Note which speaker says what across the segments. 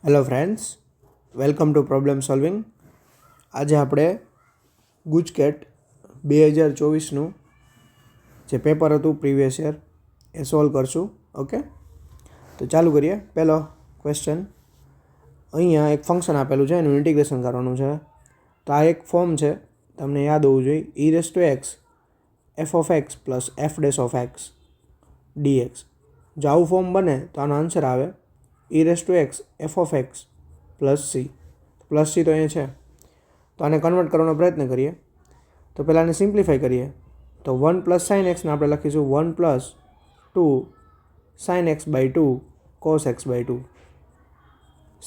Speaker 1: Hello friends, welcome to problem solving. આજે આપણે ગુજકેટ 2024નું જે પેપર હતું પ્રીવિયસ યર એ સોલ્વ કરશું. ઓકે, તો ચાલુ કરીએ. પહેલો ક્વેશ્ચન, અહીંયા એક ફંક્શન આપેલું છે, એનું ઇન્ટિગ્રેશન કરવાનું છે. તો આ એક ફોર્મ છે, તમને યાદ હોવું જોઈએ, e⁻x f(x) + f'(x) dx. જો આવું ફોર્મ બને તો આનો આન્સર આવે e⁻x f(x) + c. Plus c તો અહીંયા છે, તો આને કન્વર્ટ કરવાનો પ્રયત્ન કરીએ. તો પહેલાં આને સિમ્પ્લિફાઈ કરીએ. તો 1 + sin x ને આપણે લખીશું 1 + 2 sin x/2 cos x/2.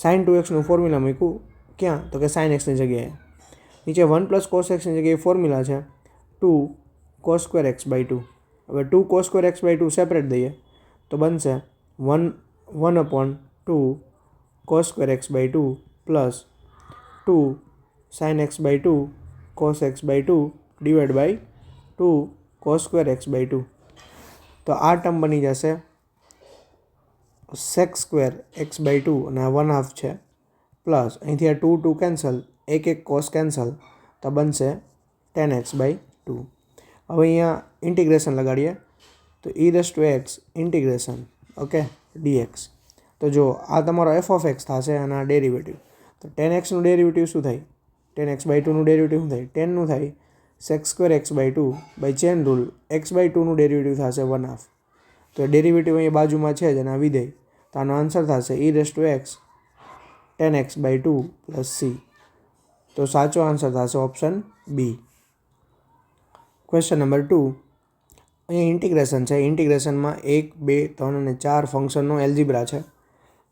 Speaker 1: sin 2xનું ફોર્મ્યુલા મૂક્યું ક્યાં? તો કે sin xની જગ્યાએ. નીચે 1 + cos x ની જગ્યાએ ફોર્મ્યુલા છે 2 cos² x/2. હવે 2 cos² x/2 સેપરેટ દઈએ તો બનશે 1/2 cos² x/2 + 2 sin x/2 cos x/2 / 2 cos² x/2. તો આ ટર્મ બની જશે sec² x/2 અને આ 1/2 છે, પ્લસ અહીંથી આ 2 કેન્સલ, એક cos કેન્સલ, તો બનશે tan x/2. હવે અહીંયા ઇન્ટિગ્રેશન લગાડીએ તો e⁻x ઇન્ટિગ્રેશન ઓકે dx. તો જો આ તમારો f(x) થશે અને આ ડેરિવેટિવ, તો tan xનું ડેરિવેટિવ શું થાય? tan x/2નું ડેરિવેટિવ શું થાય? tan નું થાય sec² x/2 by chain rule x/2નું ડેરિવેટિવ થશે 1/2. તો ડેરિવેટિવ અહીંયા બાજુમાં છે જ અને આ વિધેય, તો આનો આન્સર થશે e⁻x tan x/2 + c. તો સાચો આન્સર થશે ઓપ્શન બી. ક્વેશ્ચન નંબર 2, અહીંયા ઇન્ટિગ્રેશન છે. ઇન્ટિગ્રેશનમાં 1, 2, 3 અને 4 ફંક્શનનો એલ્જિબ્રા છે.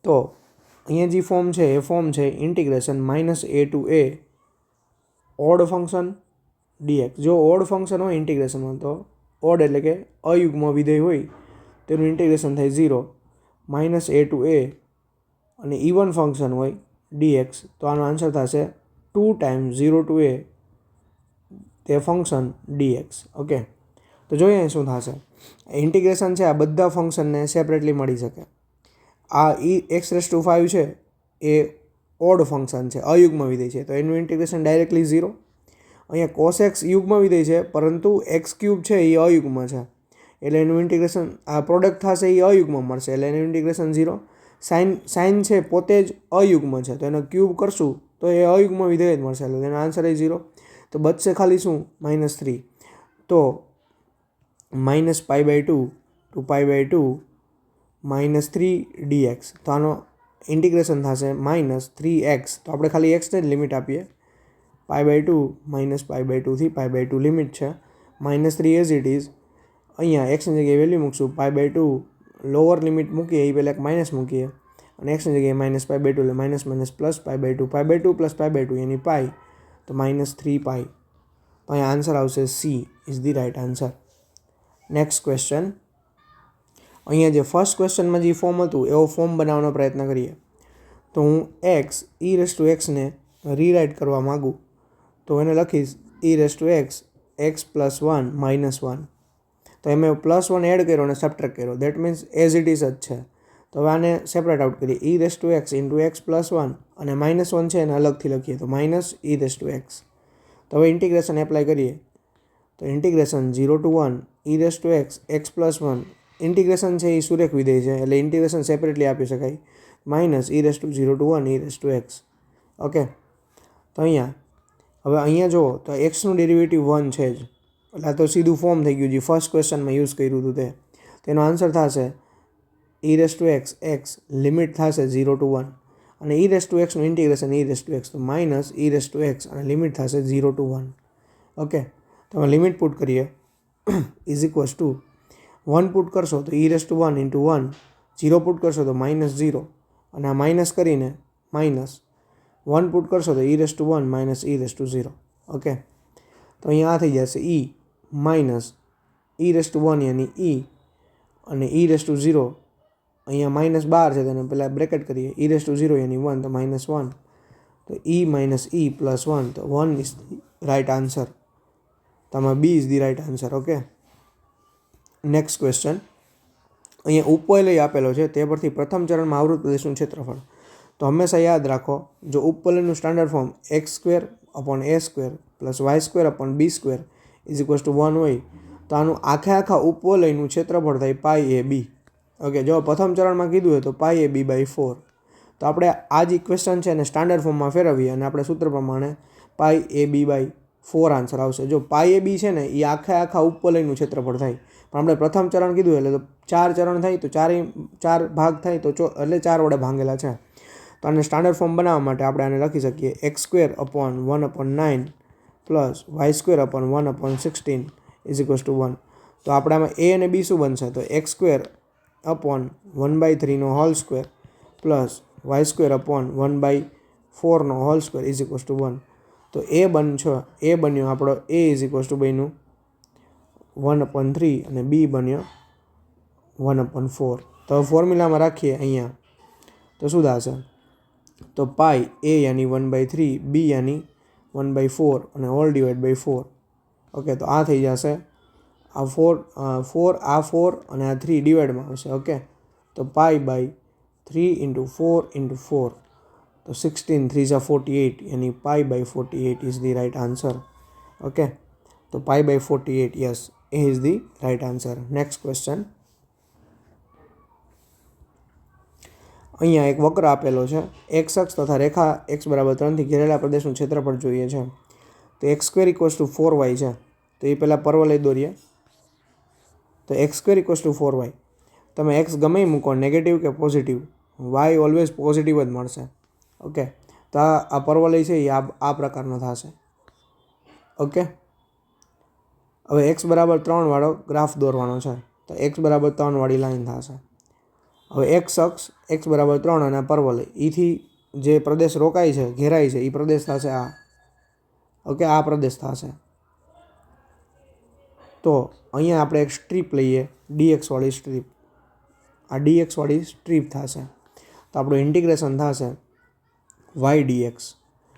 Speaker 1: તો અહીંયા જે ફોર્મ છે એ ફોર્મ છે integration -a to a odd function dx. જો ઓડ ફંક્શન હોય ઇન્ટિગ્રેશનમાં, તો ઓડ એટલે કે અયુગ્મ વિધેય હોય, તેનું ઇન્ટિગ્રેશન થાય 0 -a to a, અને ઇવન ફંક્શન હોય dx, તો આનો આન્સર થશે 2 ટાઈમ્સ 0 to a તે ફંક્શન dx. ઓકે, તો જોઈએ શું થશે. ઇન્ટિગ્રેશન છે, આ બધા ફંક્શનને સેપરેટલી મળી શકે. આ x⁵ છે એ ઓડ ફંક્શન છે, અયુગ્મ વિધેય છે, તો એનું ઇન્ટિગ્રેશન ડાયરેક્ટલી 0. અહીંયા cos x યુગ્મ વિધેય છે, પરંતુ x³ છે એ અયુગ્મ છે, એટલે એનું ઇન્ટિગ્રેશન, આ પ્રોડક્ટ થશે એ અયુગ્મ મળશે, એટલે એનું ઇન્ટિગ્રેશન 0. સાઇન છે પોતે જ અયુગ્મ છે, તો એનો ક્યુબ કરશું તો એ અયુગ્મ વિધેય જ મળશે, એટલે એનો આન્સર એ 0. તો બચશે ખાલી શું? -3. તો -π/2 to π/2 -3 dx. તો આનો ઇન્ટિગ્રેશન થશે -3x. તો આપણે ખાલી x ને જ લિમિટ આપીએ. π/2 -π/2 થી π/2 લિમિટ છે. -3 એઝ ઇટ ઇઝ. અહીંયા એક્સની જગ્યાએ વેલ્યુ મૂકશું, π/2 લોઅર લિમિટ મૂકીએ એ પહેલાં એક માઇનસ મૂકીએ, અને એક્સની જગ્યાએ -π/2 એટલે -+ π/2 + π/2 એની π, તો -3π. તો અહીંયા આન્સર આવશે C is the right answer. Next question, અહીંયા જે ફર્સ્ટ ક્વેશ્ચનમાં જે ફોર્મ હતું એવો ફોર્મ બનાવવાનો પ્રયત્ન કરીએ. તો હું e⁻x ને રીરાઇટ કરવા માગું, તો એને લખીશ e⁻x x + 1 - 1. તો એમાં +1 એડ કર્યો અને સબટ્રેક્ટ કર્યો, that means as it is જ છે. તો હવે આને સેપરેટ આઉટ કરીએ, e⁻x × x + 1, અને -1 છે એને અલગથી લખીએ, તો -e⁻x. તો હવે ઇન્ટિગ્રેશન એપ્લાય કરીએ, તો integration 0 to 1 e⁻x x + 1. Integration છે એ સુરેખ વિધેય છે, એટલે ઇન્ટિગ્રેશન સેપરેટલી આપી શકાય, -e⁻0 to 1 e⁻x. ઓકે, તો અહીંયા જુઓ તો એક્સનું ડેરિવેટિવ 1 છે જ, એટલે આ તો સીધું ફોર્મ થઈ ગયું જે ફર્સ્ટ ક્વેશ્ચનમાં યુઝ કર્યું હતું તે. તેનો આન્સર થશે e⁻x x લિમિટ થશે 0 to 1, અને e⁻xનું ઇન્ટિગ્રેશન e⁻x, તો -e⁻x અને લિમિટ થશે 0 to 1. ઓકે, તમે લિમિટ પુટ કરીએ = 1 પુટ કરશો તો e⁻1 × 1, 0 પુટ કરશો તો -0, અને આ માઇનસ કરીને -1 પુટ કરશો તો e⁻1 - e⁻0. ઓકે, તો અહીંયા આ થઈ જશે e-e⁻1 યાની e, અને e⁻0 અહીંયા -12 છે, તેને પહેલાં બ્રેકેટ કરીએ, e⁻0 યાની 1, તો -1, તો e - e + 1, તો 1 ઇઝ રાઇટ આન્સર. તો આમાં B is the right answer. Okay, next question, અહીંયા ઉપવલય આપેલો છે, તે પરથી પ્રથમ ચરણમાં આવૃત પ્રદેશનું ક્ષેત્રફળ. તો હંમેશા યાદ રાખો, જો ઉપવલયનું standard form x² + a² + b² = 1 હોય તો આનું આખા ઉપવલયનું ક્ષેત્રફળ થાય πab. ઓકે, જો પ્રથમ ચરણમાં કીધું હોય તો πab/4. તો આપણે આ જ ઇક્વેશન છે એને સ્ટાન્ડર્ડ ફોર્મમાં ફેરવીએ અને આપણે સૂત્ર પ્રમાણે πab/4 આન્સર આવશે. જો πab છે ને એ આખા ઉપવલયનું ક્ષેત્રફળ થાય, પણ આપણે પ્રથમ ચરણ કીધું એટલે તો 4 ચરણ થાય તો 4 ભાગ થાય તો એટલે 4 વડે ભાંગેલા છે. તો આને સ્ટાન્ડર્ડ ફોર્મ બનાવવા માટે આપણે આને લખી શકીએ x²/1/9 + y²/1/16 = 1. તો આપણે આમાં a અને b શું બનશે? તો x²/1/3² + y²/1/4² = 1. તો a બન્યો આપણો a બન્યું 1/3 અને b બન્યો 1/4. તો ફોર્મ્યુલામાં રાખીએ અહીંયા તો શું થશે? તો પાઈ a યાની 1/3, b યાની 1/4 અને હોલ ડિવાઈડ બાય 4. ઓકે, તો આ થઈ જશે આ 4 આ 4 અને આ 3 ડિવાઈડમાં આવશે. ઓકે, તો π/3 × 4 × 4, તો 16 3 = 48 યાની π/48 is the right answer. Okay, તો π/48, yes, A is the right answer. Next question. અહીંયા એક વક્ર આપેલો છે. x અક્ષ તથા રેખા x=3 થી ઘેરેલા પ્રદેશનું ક્ષેત્રફળ જોઈએ છે. તો x² = 4y છે. તો એ પહેલાં પરવલય દોરીએ. તો x² = 4y. તમે x ગમે એ મૂકો, નેગેટિવ કે પોઝિટિવ, y ઓલવેઝ પોઝિટિવ જ મળશે. ઓકે, તો આ પરવલય છે એ આ પ્રકારનો થશે. ઓકે, હવે x=3 વાળો ગ્રાફ દોરવાનો છે. તો x=3 વાળી લાઈન થશે. હવે x અક્ષ x=3 અને પરવલય એથી જે પ્રદેશ રોકાય છે, ઘેરાય છે, એ પ્રદેશ થશે આ. ઓકે, આ પ્રદેશ થશે. તો અહીંયા આપણે એક સ્ટ્રીપ લઈએ, dx વાળી સ્ટ્રીપ. આ dx વાળી સ્ટ્રીપ થશે. તો આપણું ઇન્ટિગ્રેશન થશે y dx.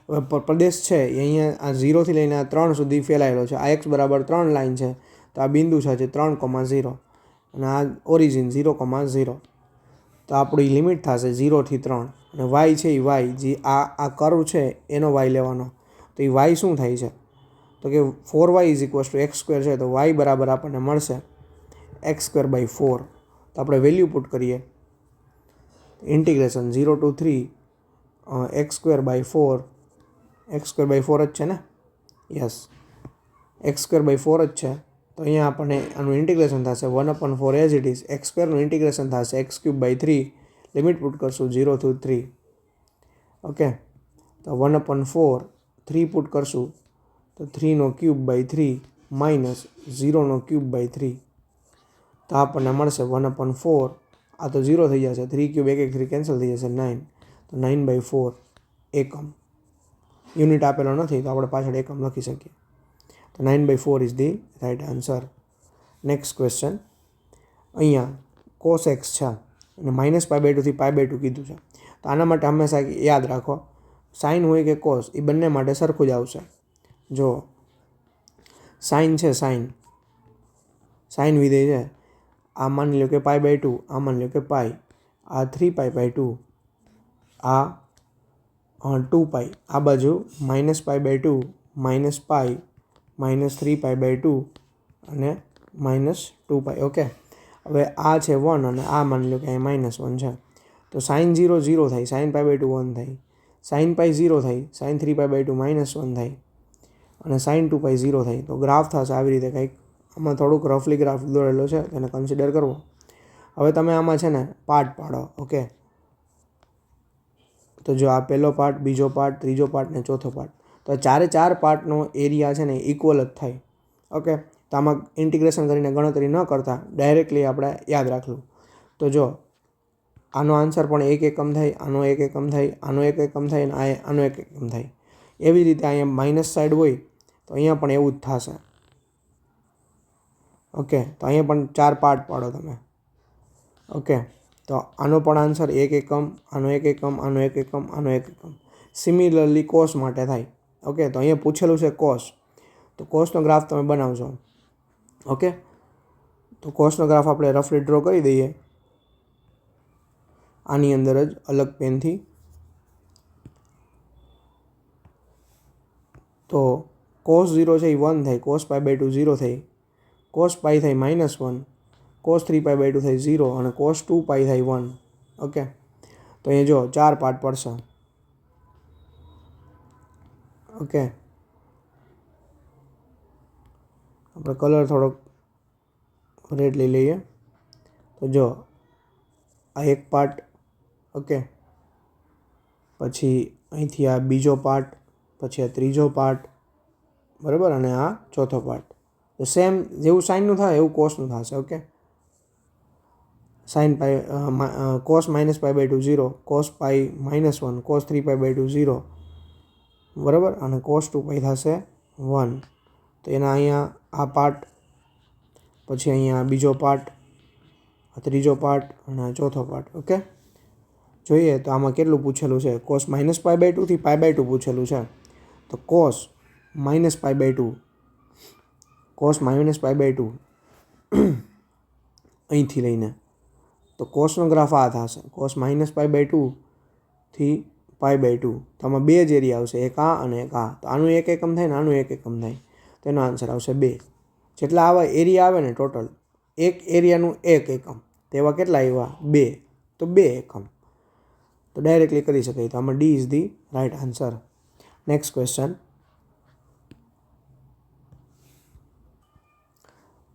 Speaker 1: હવે પ્રદેશ છે એ અહીંયા આ 0 થી લઈને આ 3 સુધી ફેલાયેલો છે. આ x=3 લાઈન છે, તો આ બિંદુ છે 3,0 અને આ ઓરિજિન 0,0. તો આપણી લિમિટ થશે 0 થી 3 અને y છે એ y જે આ કર્વ છે એનો y લેવાનો. તો એ y શું થાય છે? તો કે 4y = x² છે. તો y બરાબર આપણને મળશે x²/4. તો આપણે વેલ્યુ પુટ કરીએ. ઇન્ટિગ્રેશન 0 to 3 x²/4 x²/4 જ છે ને? યસ, x²/4 જ છે. તો અહીંયા આપણને આનું ઇન્ટિગ્રેશન થશે 1/4 એઝ ઇટ ઇઝ. x²નું ઇન્ટિગ્રેશન થશે x³/3. લિમિટ પુટ કરશું 0 to 3. ઓકે, તો 1/4 3 પુટ કરશું તો 3³/3 - 0³/3. તો આપણને મળશે 1/4. આ તો 0 થઈ જશે, 3³ 1 3 કેન્સલ થઈ જશે, 9. તો 9/4 એકમ. યુનિટ આપેલો નથી તો આપણે પાછળ એકમ લખી શકીએ. તો 9/4 is the right answer. Next question. અહીંયા cos x છે અને -π/2 થી π/2 કીધું છે. તો આના માટે હંમેશા યાદ રાખો, સાઇન હોય કે કોસ એ બંને માટે સરખું જ આવશે. જો સાઇન છે, સાઇન વિધેય છે, આ માની લો કે π/2, આ માની લો કે π, આ 3π/2, આ 2π, આ બાજુ -π/2 -π -3π/2 અને -2π. ઓકે, હવે આ છે 1 અને આ માની લો કે અહીં -1 છે. તો sin 0 0 થાય, sin π/2 1 થાય, sin π 0 થાય, sin 3π/2 -1 થાય અને sin 2π 0 થાય. તો ગ્રાફ થશે આવી રીતે કંઈક. આમાં થોડુંક રફલી ગ્રાફ દોરેલો છે, તેને કન્સિડર કરવો. હવે તમે આમાં છે ને પાર્ટ પાડો. ઓકે, તો જો આ પહેલો પાર્ટ, બીજો પાર્ટ, ત્રીજો પાર્ટ ને ચોથો પાર્ટ. તો 4 પાર્ટનો એરિયા છે ને ઇક્વલ જ થાય. ઓકે, તો આમાં ઇન્ટિગ્રેશન કરીને ગણતરી ન કરતા ડાયરેક્ટલી આપણે યાદ રાખવું. તો જો આનો આન્સર પણ 1 એકમ થાય, આનો 1 એકમ થાય, આનો 1 એકમ થાય અને આનો 1 એકમ થાય. એવી રીતે અહીંયા માઇનસ સાઈડ હોય તો અહીંયા પણ એવું જ થશે. ઓકે, તો અહીંયા પણ 4 પાર્ટ પાડો તમે. ઓકે, તો આનો પણ આન્સર 1 એકમ, આનો 1 એકમ, આનો 1 એકમ, આનો 1 એકમ. સિમિલરલી કોસ માટે થાય. ઓકે, તો અહીંયા પૂછેલું છે કોસ, તો કોસનો ગ્રાફ તમે બનાવજો. ઓકે, તો કોસનો ગ્રાફ આપણે રફલી ડ્રો કરી દઈએ આની અંદર જ અલગ પેનથી. તો cos 0 છે એ 1 થાય, cos પાઈ બાય 2 0 થઈ, cos પાઈ થાય -1, cos 3 પાઈ બાય 2 થાય 0 અને cos 2 પાઈ થાય 1. ઓકે, તો અહીંયા જો 4 પાર્ટ પડશે. ઓકે, આપણે કલર થોડોક રેડ લઈ લઈએ. તો જો આ એક પાર્ટ, ઓકે, પછી અહીંથી આ બીજો પાર્ટ, પછી આ ત્રીજો પાર્ટ, બરાબર, અને આ ચોથો પાર્ટ. તો સેમ જેવું સાઇનનું થાય એવું કોસનું થશે. Okay, sine pi cos -pi by 2 0, cos pi -1, cos 3 pi by 2 0, બરાબર, અને કોસ 2 પાઈ થશે 1. તો એના અહીંયા આ પાર્ટ, પછી અહીંયા બીજો પાર્ટ, આ ત્રીજો પાર્ટ અને આ ચોથો પાર્ટ. ઓકે, જોઈએ તો આમાં કેટલું પૂછેલું છે. કોસ -પાઈ બાય 2 થી પાઈ બાય 2 પૂછેલું છે. તો cos -pi by 2, cos -pi by 2 અહીંથી લઈને, તો કોસનો ગ્રાફ આ થશે, કોસ -પાઈ બાય 2 થી પાઈ બાય 2. તો આમાં બે જ એરિયા આવશે, એક આ અને એક આ. તો આનું 1 એકમ થાય ને આનું 1 એકમ થાય, તો એનો આન્સર આવશે 2. જેટલા આવા એરિયા આવે ને ટોટલ, એક એરિયાનું 1 એકમ, તેવા કેટલા આવ્યા? 2. તો 2 એકમ. તો ડાયરેક્ટલી કરી શકાય. તો આમાં D is the right answer. Next question.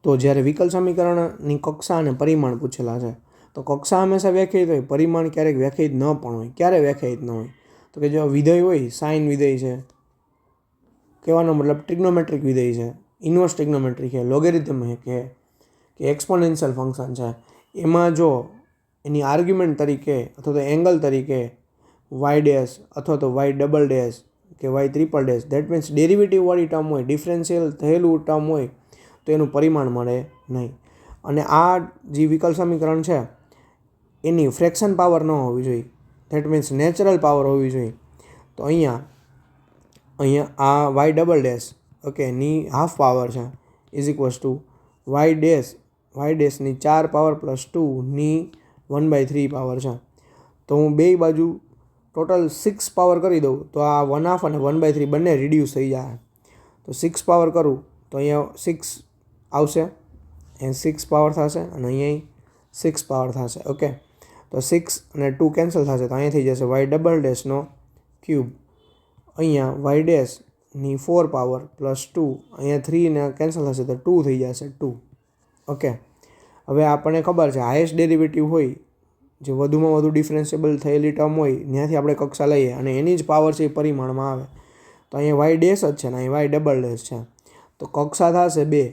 Speaker 1: તો જ્યારે વિકલ સમીકરણની કક્ષા અને પરિમાણ પૂછેલા છે, તો કક્ષા હંમેશા વ્યાખ્યાયિત હોય, પરિમાણ ક્યારેક વ્યાખ્યાયિત ન પણ હોય. ક્યારે વ્યાખ્યાયિત ન હોય? તો કે જો વિધેય હોય, સાઇન વિધેય છે, કહેવાનો મતલબ ટ્રિગ્નોમેટ્રિક વિધેય છે, ઇન્વર્સ ટ્રિગ્નોમેટ્રિક છે, લોગેરિધમ કે એક્સપોનેન્શિયલ ફંક્શન છે, એમાં જો એની આર્ગ્યુમેન્ટ તરીકે અથવા તો એંગલ તરીકે વાય ડેશ અથવા તો વાય ડબલ ડેશ કે Y triple dash, that means ડેરિવેટિવવાળી ટર્મ હોય, ડિફરન્શિયલ થયેલું ટર્મ હોય, તો એનું પરિમાણ મળે નહીં. અને આ જે વિકલ સમીકરણ છે એની ફ્રેક્શન પાવર ન હોવી જોઈએ, દેટ મીન્સ નેચરલ પાવર હોવી જોઈએ. તો અહીંયા આ વાય ડબલ ડેશ, ઓકે, ની હાફ પાવર છે ઇઝ ઇક્વલ્સ ટુ વાય ડેશની 4 પાવર પ્લસ 2ની 1/3 પાવર છે. તો હું બે બાજુ ટોટલ 6 પાવર કરી દઉં તો આ 1/2 અને 1/3 બંને રિડ્યુસ થઈ જાય. તો 6 પાવર કરું તો અહીંયા 6 આવશે, અહીંયા 6 પાવર થશે અને અહીંયા 6 પાવર થશે. ઓકે, તો 6 અને 2 કેન્સલ થશે, તો અહીંયા થઈ જશે વાય ડબલ ડેશનો ક્યુબ. અહીંયા વાય ડેશની 4 પાવર પ્લસ 2, અહીંયા 3 ને કેન્સલ થશે તો 2 થઈ જશે 2. ઓકે, હવે આપણને ખબર છે હાઈએસ્ટ ડેરિવેટિવ હોય, જે વધુમાં વધુ ડિફરન્શિયેબલ થયેલી ટર્મ હોય, ત્યાંથી આપણે કક્ષા લઈએ અને એની જ પાવર છે એ પરિમાણમાં આવે. તો અહીંયા વાય ડેશ જ છે ને અહીં વાય ડબલ ડેશ છે. તો કક્ષા થશે 2.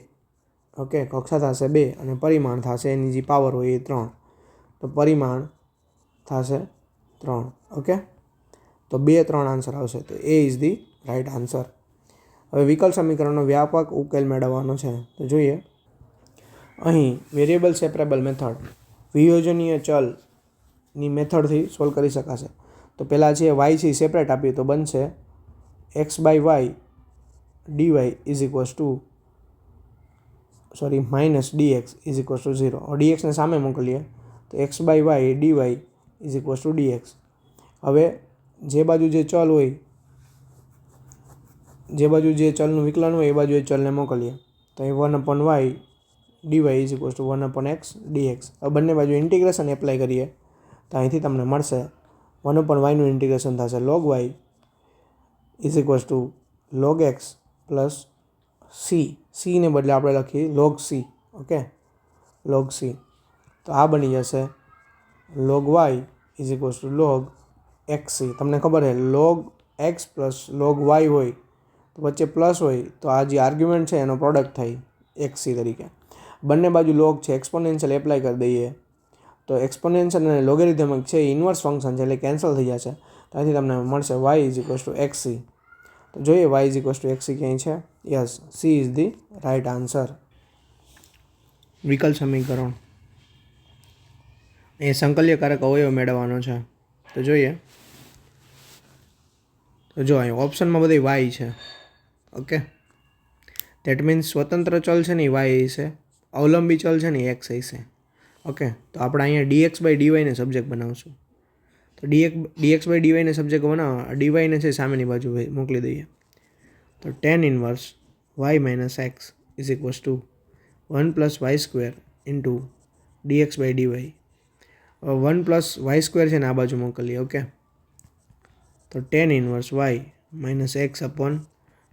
Speaker 1: ઓકે, કક્ષા થશે 2 અને પરિમાણ થશે એની જે પાવર હોય એ 3. તો પરિમાણ થશે 3. ઓકે, તો 2, 3 આન્સર આવશે. તો A is the right answer. હવે વિકલ સમીકરણનો વ્યાપક ઉકેલ મેળવવાનો છે. તો જોઈએ, અહીં વેરિયેબલ સેપરેબલ મેથડ, વિયોજનીય ચલની મેથડથી સોલ્વ કરી શકાશે. તો પહેલાં છે વાય છે સેપરેટ આપીએ તો બનશે x/y dy is equals to -dx is equals to 0. dxને સામે મોકલીએ તો x/y dy is equals to dx. હવે જે બાજુ જે ચલ હોય, જે બાજુ જે ચલનું વિકલન હોય એ બાજુ એ ચલને મોકલીએ તો એ 1/y dy is equals two 1/x dx. હવે બંને બાજુ ઇન્ટિગ્રેશન એપ્લાય કરીએ તો અહીંથી તમને મળશે 1/yનું ઇન્ટિગ્રેશન થશે log y is equals two log x plus c ને બદલે આપણે લખીએ log c. Okay, log c. તો આ બની જશે log y is equals two log xc. તમને ખબર છે log x plus log y હોય તો વચ્ચે પ્લસ હોય તો આ જે આર્ગ્યુમેન્ટ છે એનો પ્રોડક્ટ થાય xc તરીકે. બંને બાજુ લોગ છે, એક્સપોનેન્શિયલ એપ્લાય કરી દઈએ તો એક્સપોનેન્શિયલ અને લોગેરિધમિક છે ઇન્વર્સ ફંક્શન છે એટલે કેન્સલ થઈ જશે. તો અહીંથી તમને મળશે y is equals to xc. તો જોઈએ y is equals to xc ક્યાંય છે? Yes, C is the right answer. વિકલ સમીકરણ એ સંકલ્યકારક અવયવ મેળવવાનો છે. તો જોઈએ, તો જો અહીં ઓપ્શનમાં બધી y છે. ઓકે, દેટ મીન્સ સ્વતંત્ર ચલ છે ને એ y છે, અવલંબી ચલ છે ને એ x હશે. ઓકે, તો આપણે અહીંયા dx/dy ને સબ્જેક્ટ બનાવશું. તો dx/dy ને સબ્જેક્ટ બનાવવા ડીવાયને છે સામેની બાજુ મોકલી દઈએ. તો tan inverse y minus x is equals to 1 plus Y square into dx by dy. 1 plus Y square છે ને આ બાજુ મોકલીએ. ઓકે, તો tan inverse y minus x upon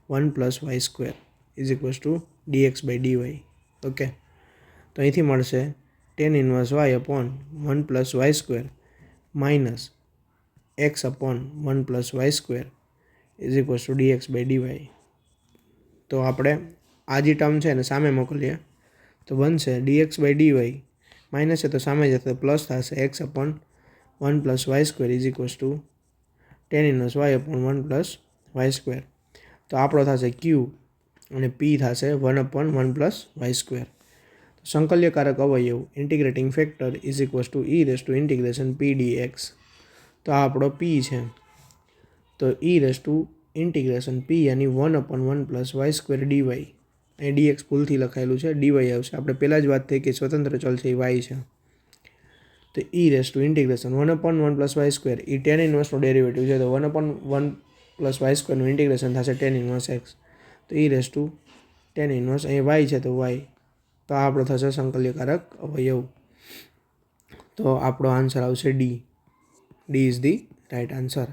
Speaker 1: 1 plus Y square is equals to dx by dy. Okay, તો અહીંથી મળશે tan inverse Y upon 1 plus Y square minus x upon 1 plus Y square is equals to dx by dy. તો આપણે આ જે term છે એને સામે મોકલીએ તો બનશે dx બાય dy માઇનસ છે તો સામે જશે પ્લસ થશે X upon 1 plus Y square is equals to tan inverse Y upon 1 plus Y square. તો આપણો થશે ક્યુ અને પી થશે 1 અપોન 1 પ્લસ વાય સ્ક્વેર. સંકલ્યકારક અવયવ integrating factor is equals to E raise to integration P D X. તો આ આપણો પી છે. તો E raise to integration P યાની 1 upon 1 plus Y square D Y. અહીં ડીએક્સ ભૂલથી લખાયેલું છે, ડીવાય આવશે. આપણે પહેલાં જ વાત થઈ કે સ્વતંત્ર ચલ છે એ વાય છે. તો E raise to integration 1 upon 1 plus Y square એ ટેન ઇન્વર્સનો ડેરિવેટિવ છે. તો 1 અપોન 1 પ્લસ વાય સ્ક્વેરનું ઇન્ટિગ્રેશન થશે ટેન ઇન્વર્સ એક્સ. તો E raise to tan inverse અહીં વાય છે તો વાય. તો આ આપણો થશે સંકલ્યકારક અવયવ. તો આપણો આન્સર આવશે D. D is the right answer.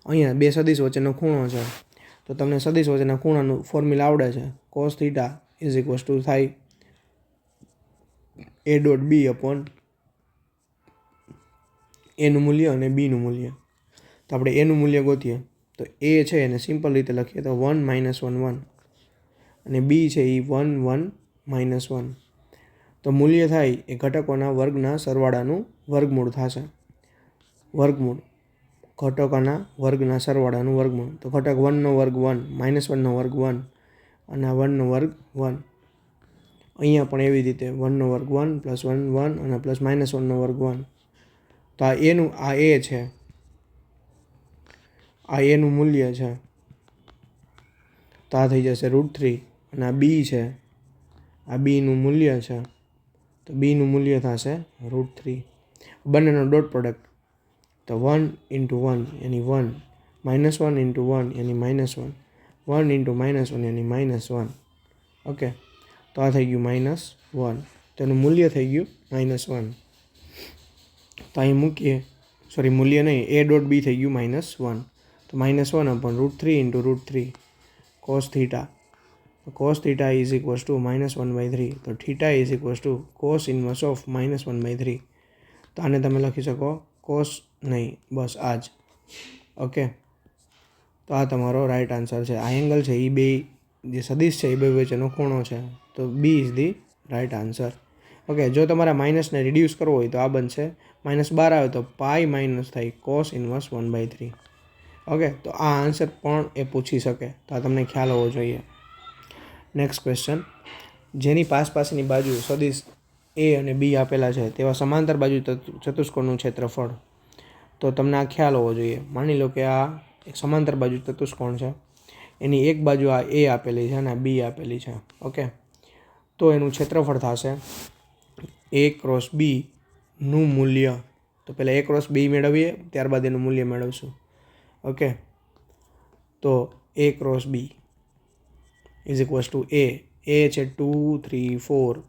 Speaker 1: અહીંયા બે સદિશ વચ્ચેનો ખૂણો છે. તો તમને સદિશ વચ્ચેના ખૂણાનું ફોર્મ્યુલા આવડે છે. Cos theta is equals to થાય એ ડોટ બી અપોન એનું મૂલ્ય અને બીનું મૂલ્ય. તો આપણે એનું મૂલ્ય ગોતીએ તો એ છે એને સિમ્પલ રીતે લખીએ તો 1 માઇનસ 1 1 અને બી છે એ 1 1 માઇનસ 1. તો મૂલ્ય થાય એ ઘટકોના વર્ગના સરવાળાનું વર્ગમૂળ થશે. વર્ગમૂળ ઘટકોના વર્ગના સરવાળાનું વર્ગમૂળ. તો ઘટક 1નો વર્ગ 1, માઇનસ 1નો વર્ગ 1 અને આ 1નો વર્ગ 1. અહીંયા પણ એવી રીતે 1નો વર્ગ 1 પ્લસ 1 1 અને પ્લસ માઇનસ 1નો વર્ગ 1. તો આ એનું આ એ છે, આ એનું મૂલ્ય છે. તો આ થઈ જશે √3 અને આ બી છે, આ બીનું મૂલ્ય છે. તો બીનું મૂલ્ય થશે √3. બંનેનો ડોટ પ્રોડક્ટ તો 1 ઇન્ટુ 1 એની 1, માઇનસ 1 ઇન્ટુ 1 એની માઇનસ 1, 1 ઇન્ટુ માઇનસ 1 એની માઇનસ 1. ઓકે, તો આ થઈ ગયું માઇનસ 1. તેનું મૂલ્ય થઈ ગયું માઇનસ 1. તો અહીં મૂકીએ, સોરી મૂલ્ય નહીં, એ ડોટ બી થઈ ગયું માઇનસ 1. તો minus 1 upon √3 into √3 cos theta. Cos theta is equals to minus 1/3. તો theta is equals two cos inverse of minus 1/3. તો આને તમે લખી શકો કોસ નહીં, બસ આ જ. ઓકે, તો આ તમારો રાઇટ આન્સર છે. આ એંગલ છે એ બે જે સદિશ છે એ બે વચ્ચેનો ખૂણો છે. તો B is the right answer. Okay, જો તમારે માઇનસને રિડ્યુસ કરવો હોય તો આ બનશે -12 આવે તો પાઈ માઇનસ થાય કોસ ઇન્વર્સ 1/3. ઓકે, તો આ આન્સર પણ એ પૂછી શકે. તો આ તમને ખ્યાલ હોવો જોઈએ. નેક્સ્ટ ક્વેશ્ચન, જેની પાસની બાજુ સદિશ એ અને બી આપેલા છે તેવા સમાંતર બાજુ ચતુષ્કોણનું ક્ષેત્રફળ. તો તમને આ ખ્યાલ હોવો જોઈએ. માની લો કે આ એક સમાંતર બાજુ ચતુષ્કોણ છે, એની એક બાજુ આ એ આપેલી છે અને બી આપેલી છે. ઓકે, તો એનું ક્ષેત્રફળ થશે એ ક્રોસ બીનું મૂલ્ય. તો પહેલાં એ ક્રોસ બી મેળવીએ, ત્યારબાદ એનું મૂલ્ય મેળવશું. ઓકે, તો A cross B is equals to એ છે 2 3 4,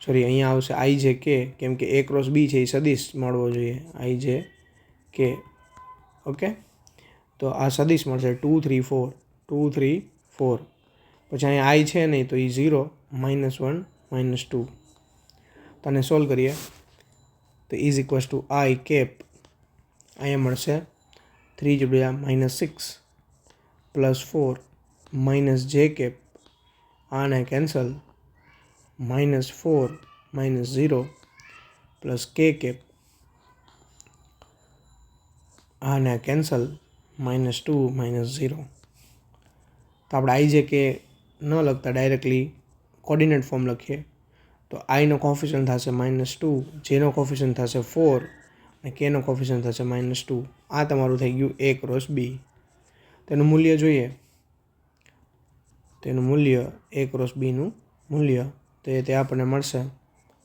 Speaker 1: સોરી અહીંયા આવશે આઈ જે કે, કેમ કે એ ક્રોસ બી છે એ સદિશ મળવો જોઈએ, આઈ જે કે. ઓકે, તો આ સદિશ મળશે 2 3 4 2 3 4. પછી અહીંયા આઈ છે નહીં તો એ 0 -1 -2. તો આને સોલ્વ કરીએ તો is equals to I cap. અહીંયા મળશે 3 × -6 +4 -j કેપ. આને કેન્સલ, -4 -0 +k કેપ. આને કેન્સલ, -2 -0. તો આપણે આઈ જે કે ન લખતા ડાયરેક્ટલી કોર્ડિનેટ ફોર્મ લખીએ તો આઈનો કોફિશિયન્ટ થશે -2, જેનો કોફિશિયન્ટ થશે 4 અને કેનો કોફિશિયન્ટ થશે -2. આ તમારું થઈ ગયું એ ક્રોસ બી. તેનું મૂલ્ય જોઈએ, તેનું મૂલ્ય એ ક્રોસ બીનું મૂલ્ય તો તે આપણને મળશે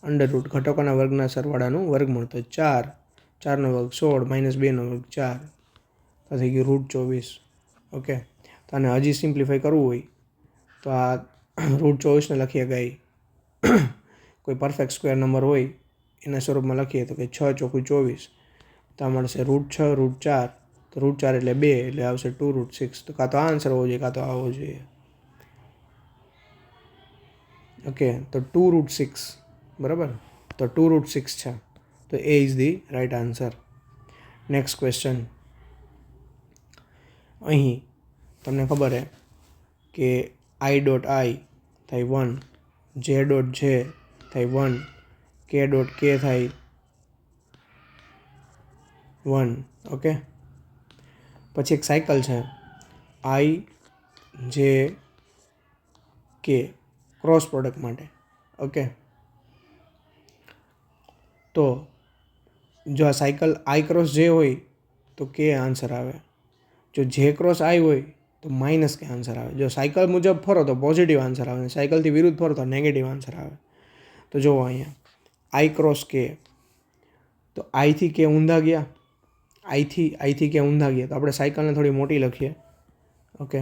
Speaker 1: √ ઘટકોના વર્ગના સરવાળાનું વર્ગમૂળ. તો 4, 4નો વર્ગ 16, -2નો વર્ગ 4, તો થઈ ગયું √24. ઓકે, તો આને હજી સિમ્પ્લિફાઈ કરવું હોય તો આ √24 લખીએ ગઈ કોઈ પરફેક્ટ સ્ક્વેર નંબર હોય એના સ્વરૂપમાં લખીએ તો કે 6 ચોકું 24 તો આ મળશે √6 √4 તો √4 એટલે 2 એટલે આવશે 2√6 તો કાં તો આ આન્સર હોવો જોઈએ કાં તો આવવો જોઈએ. ઓકે તો 2√6 બરાબર તો 2√6 છે તો A is the right answer. Next question. અહીં તમને ખબર છે કે i.i થાય 1, j.j થાય 1, k.k થાય 1. ઓકે પછી એક સાયકલ છે i j k cross product માટે. ઓકે તો જો આ સાયકલ i ક્રોસ j હોય તો કે આન્સર આવે, જો j ક્રોસ i હોય તો માઇનસ કે આન્સર આવે. જો સાયકલ મુજબ ફરો તો પોઝિટિવ આન્સર આવે, સાયકલથી વિરુદ્ધ ફરો તો નેગેટિવ આન્સર આવે. તો જુઓ અહીંયા i ક્રોસ k તો i થી k ઊંધા ગયા, i થી k ઊંધા ગયા તો આપણે સાયકલને થોડી મોટી લખીએ. ઓકે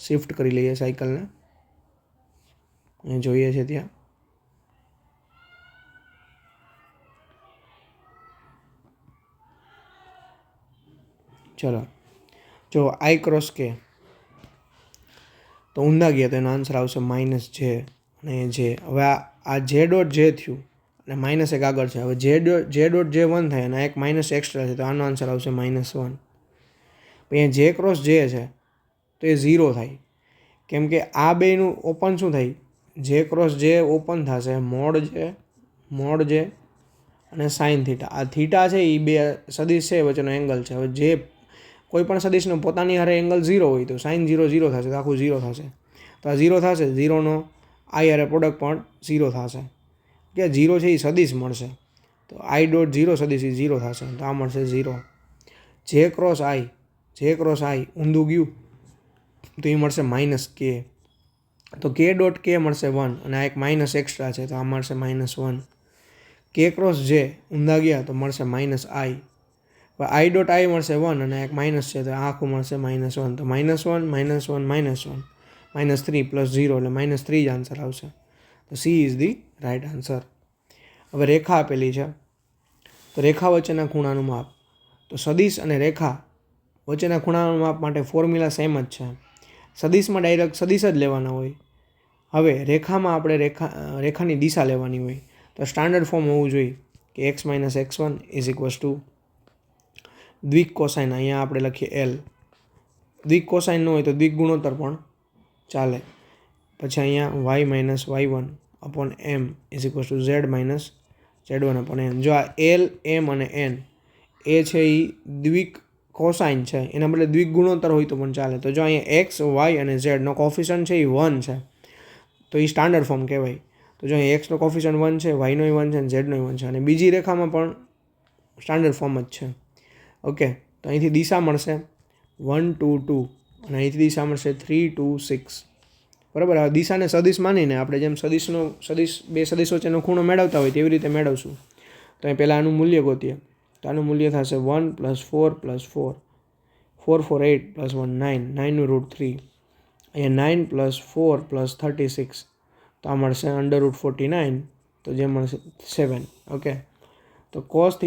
Speaker 1: શિફ્ટ કરી લઈએ સાયકલને, અહીં જોઈએ છે ત્યાં ચલો જો i ક્રોસ k તો ઊંધા ગયા તો એનો આન્સર આવશે -j અને j. હવે આ j.j થયું અને માઇનસ એક આગળ છે. હવે j.j 1 થાય અને એક માઇનસ એક્સ્ટ્રા છે તો આનો આન્સર આવશે -1. અહીંયા j ક્રોસ j છે તો એ 0 થાય, કેમ કે આ બેનું ઓપન શું થાય, j ક્રોસ j ઓપન થશે મોડ j અને સાઇન થીટા. આ થીટા છે એ બે સદિશ છે વચ્ચેનો એંગલ છે. હવે જે કોઈ પણ સદિશનો પોતાની હારે એંગલ 0 હોય તો સાઇન 0 0 થશે તો આખું 0 થશે. તો આ 0 થશે, 0નો i હારે પ્રોડક્ટ પણ 0 થશે કે 0 છે એ સદિશ મળશે તો i.0 સદિશ એ 0 થશે તો આ મળશે 0. j ક્રોસ i ઊંધું ગયું તો એ મળશે -k તો k.k મળશે 1 અને આ એક માઇનસ એક્સ્ટ્રા છે તો આ મળશે -1. k ક્રોસ j ઊંધા ગયા તો મળશે -i. i.i મળશે 1 અને એક માઇનસ છે તો આ આખું મળશે -1 તો -1 -3 પ્લસ 0 એટલે -3 જ આન્સર આવશે. તો C is the right answer. હવે રેખા આપેલી છે તો રેખા વચ્ચેના ખૂણાનું માપ, તો સદિશ અને રેખા વચ્ચેના ખૂણાનું માપ માટે ફોર્મ્યુલા સેમ જ છે. સદિશમાં ડાયરેક્ટ સદિશ જ લેવાના હોય. હવે રેખામાં આપણે રેખાની દિશા લેવાની હોય તો સ્ટાન્ડર્ડ ફોર્મ હોવું જોઈએ કે x - x1 દ્વિક કોસાઇન, અહીંયા આપણે લખીએ l. દ્વિક કોસાઇન ન હોય તો દ્વિક ગુણોત્તર પણ ચાલે. પછી અહીંયા y - y1 upon m z - z1 જો આ l m અને n એ છે એ દ્વિક કોસાઇન છે, એના બદલે દ્વિક ગુણોત્તર હોય તો પણ ચાલે. તો જો અહીંયા x y અને z નો કોફિશન્ટ છે એ 1 છે તો એ સ્ટાન્ડર્ડ ફોર્મ કહેવાય. તો જો અહીંયા x નો કોફિશન્ટ 1 છે, y નો 1 છે અને z નો 1 છે અને બીજી રેખામાં પણ સ્ટાન્ડર્ડ ફોર્મ જ છે. ઓકે તો અહીંથી દિશા મળશે 1 2 2 અને અહીંથી દિશા મળશે 3 2 6 બરાબર. આ દિશાને સદિશ માનીને આપણે જેમ બે સદિશ વચ્ચેનો ખૂણો મેળવતા હોય તેવી રીતે મેળવશું. તો અહીં પહેલાં આનું મૂલ્ય ગોતીએ તો આનું મૂલ્ય થશે 1 + 4 + 4 4 4 8 + 1 9 9 નું √3 અહીંયા 9 + 4 + 36 તો આ મળશે √49 તો જે મળશે 7. ઓકે તો cos θ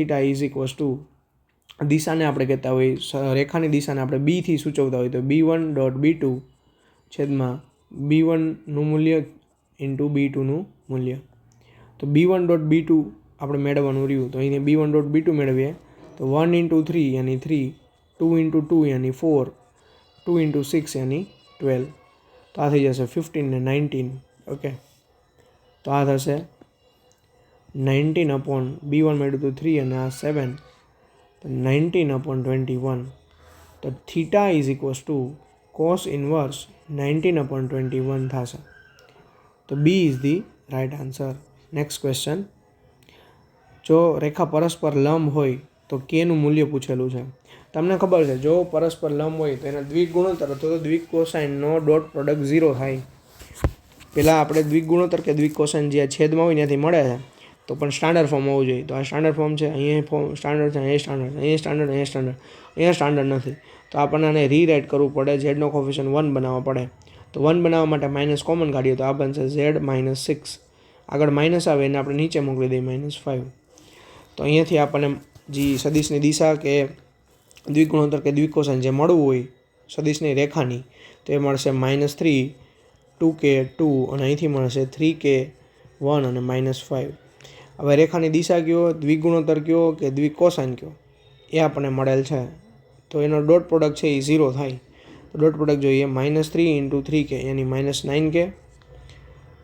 Speaker 1: દિશાને આપણે કહેતા હોય, રેખાની દિશાને આપણે b થી સૂચવતા હોય તો b1.b2 છેદમાં b1નું મૂલ્ય ઇન્ટુ b2નું મૂલ્ય. તો b1.b2 આપણે મેળવવાનું રહ્યું તો અહીંયા b1.b2 મેળવીએ તો 1 × 3 યાની 3, 2 × 2 યાની 4, 2 × 6 યાની 12 તો આ થઈ જશે 15 ને 19. ઓકે તો આ થશે 19 અપોન b1 મેળવ્યું તો 3 અને આ 7 તો 19/21 તો θ cos ઇન્વર્સ 19/21 થશે. તો B is the right answer. Next question. જો રેખા પરસ્પર લંબ હોય તો કેનું મૂલ્ય પૂછેલું છે. તમને ખબર છે જો પરસ્પર લંબ હોય તો એના દ્વિક ગુણોત્તર અથવા તો દ્વિક કોસાઇનનો ડોટ પ્રોડક્ટ 0 થાય. પહેલાં આપણે દ્વિક ગુણોત્તર કે દ્વિક કોસાઇન જે છેદમાં હોય ત્યાંથી મળે છે તો પણ સ્ટાન્ડર્ડ ફોર્મ હોવું જોઈએ. તો આ સ્ટાન્ડર્ડ ફોર્મ છે, અહીંયા ફોર્મ સ્ટાન્ડર્ડ છે, અહીંયા સ્ટાન્ડર્ડ છે, અહીંયા સ્ટાન્ડર્ડ, અહીંયા સ્ટાન્ડર્ડ, અહીંયા સ્ટાન્ડર્ડ નથી. તો આપણને આને રીરાઇટ કરવું પડે, ઝેડનો કોફિશિયન્ટ 1 બનાવવા પડે. તો 1 બનાવવા માટે માઇનસ કોમન કાઢીએ તો આ બનશે ઝેડ -6. આગળ માઇનસ આવે એને આપણે નીચે મોકલી દઈએ -5. તો અહીંયાથી આપણને જે સદિશની દિશા કે દ્વિગુણોત્તર કે દ્વિકોસાઇન જે મળવું હોય સદિશની રેખાની તો એ મળશે -3, 2k 2 અને અહીંથી મળશે 3k 1 અને -5. હવે રેખાની દિશા કયો, દ્વિગુણોત્તર કયો કે દ્વિકોસાઇન કયો એ આપણને મળેલ છે. તો એનો ડોટ પ્રોડક્ટ છે એ 0 થાય. તો ડોટ પ્રોડક્ટ જોઈએ -3 × 3k યાની -9k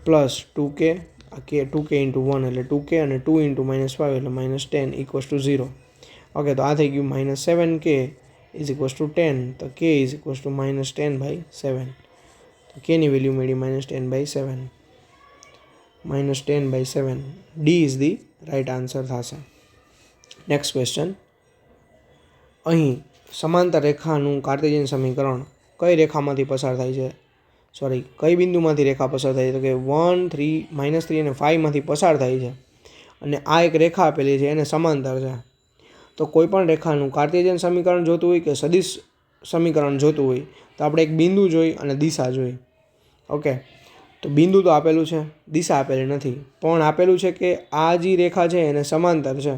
Speaker 1: પ્લસ 2k, આ k 2k × 1 એટલે 2k અને 2 × -5 એટલે -10 = 0. ઓકે, તો આ થઈ ગયું -7k = 10. તો k = -10/7. તો k ની વેલ્યુ મળી -10/7. -10/7. D is the right answer થશે. Next question. અહીં સમાંતર રેખાનું કાર્ટેશિયન સમીકરણ કઈ રેખામાંથી પસાર થાય છે, કઈ બિંદુમાંથી રેખા પસાર થાય છે? તો કે 1, 3, -3 અને 5માંથી પસાર થાય છે અને આ એક રેખા આપેલી છે એને સમાંતર છે. તો કોઈ પણ રેખાનું કાર્ટેશિયન સમીકરણ જોતું હોય કે સદિશ સમીકરણ જોતું હોય તો આપણે એક બિંદુ જોઈ અને દિશા જોઈ. ઓકે, તો બિંદુ તો આપેલું છે, દિશા આપેલી નથી, પણ આપેલું છે કે આ જે રેખા છે એને સમાંતર છે.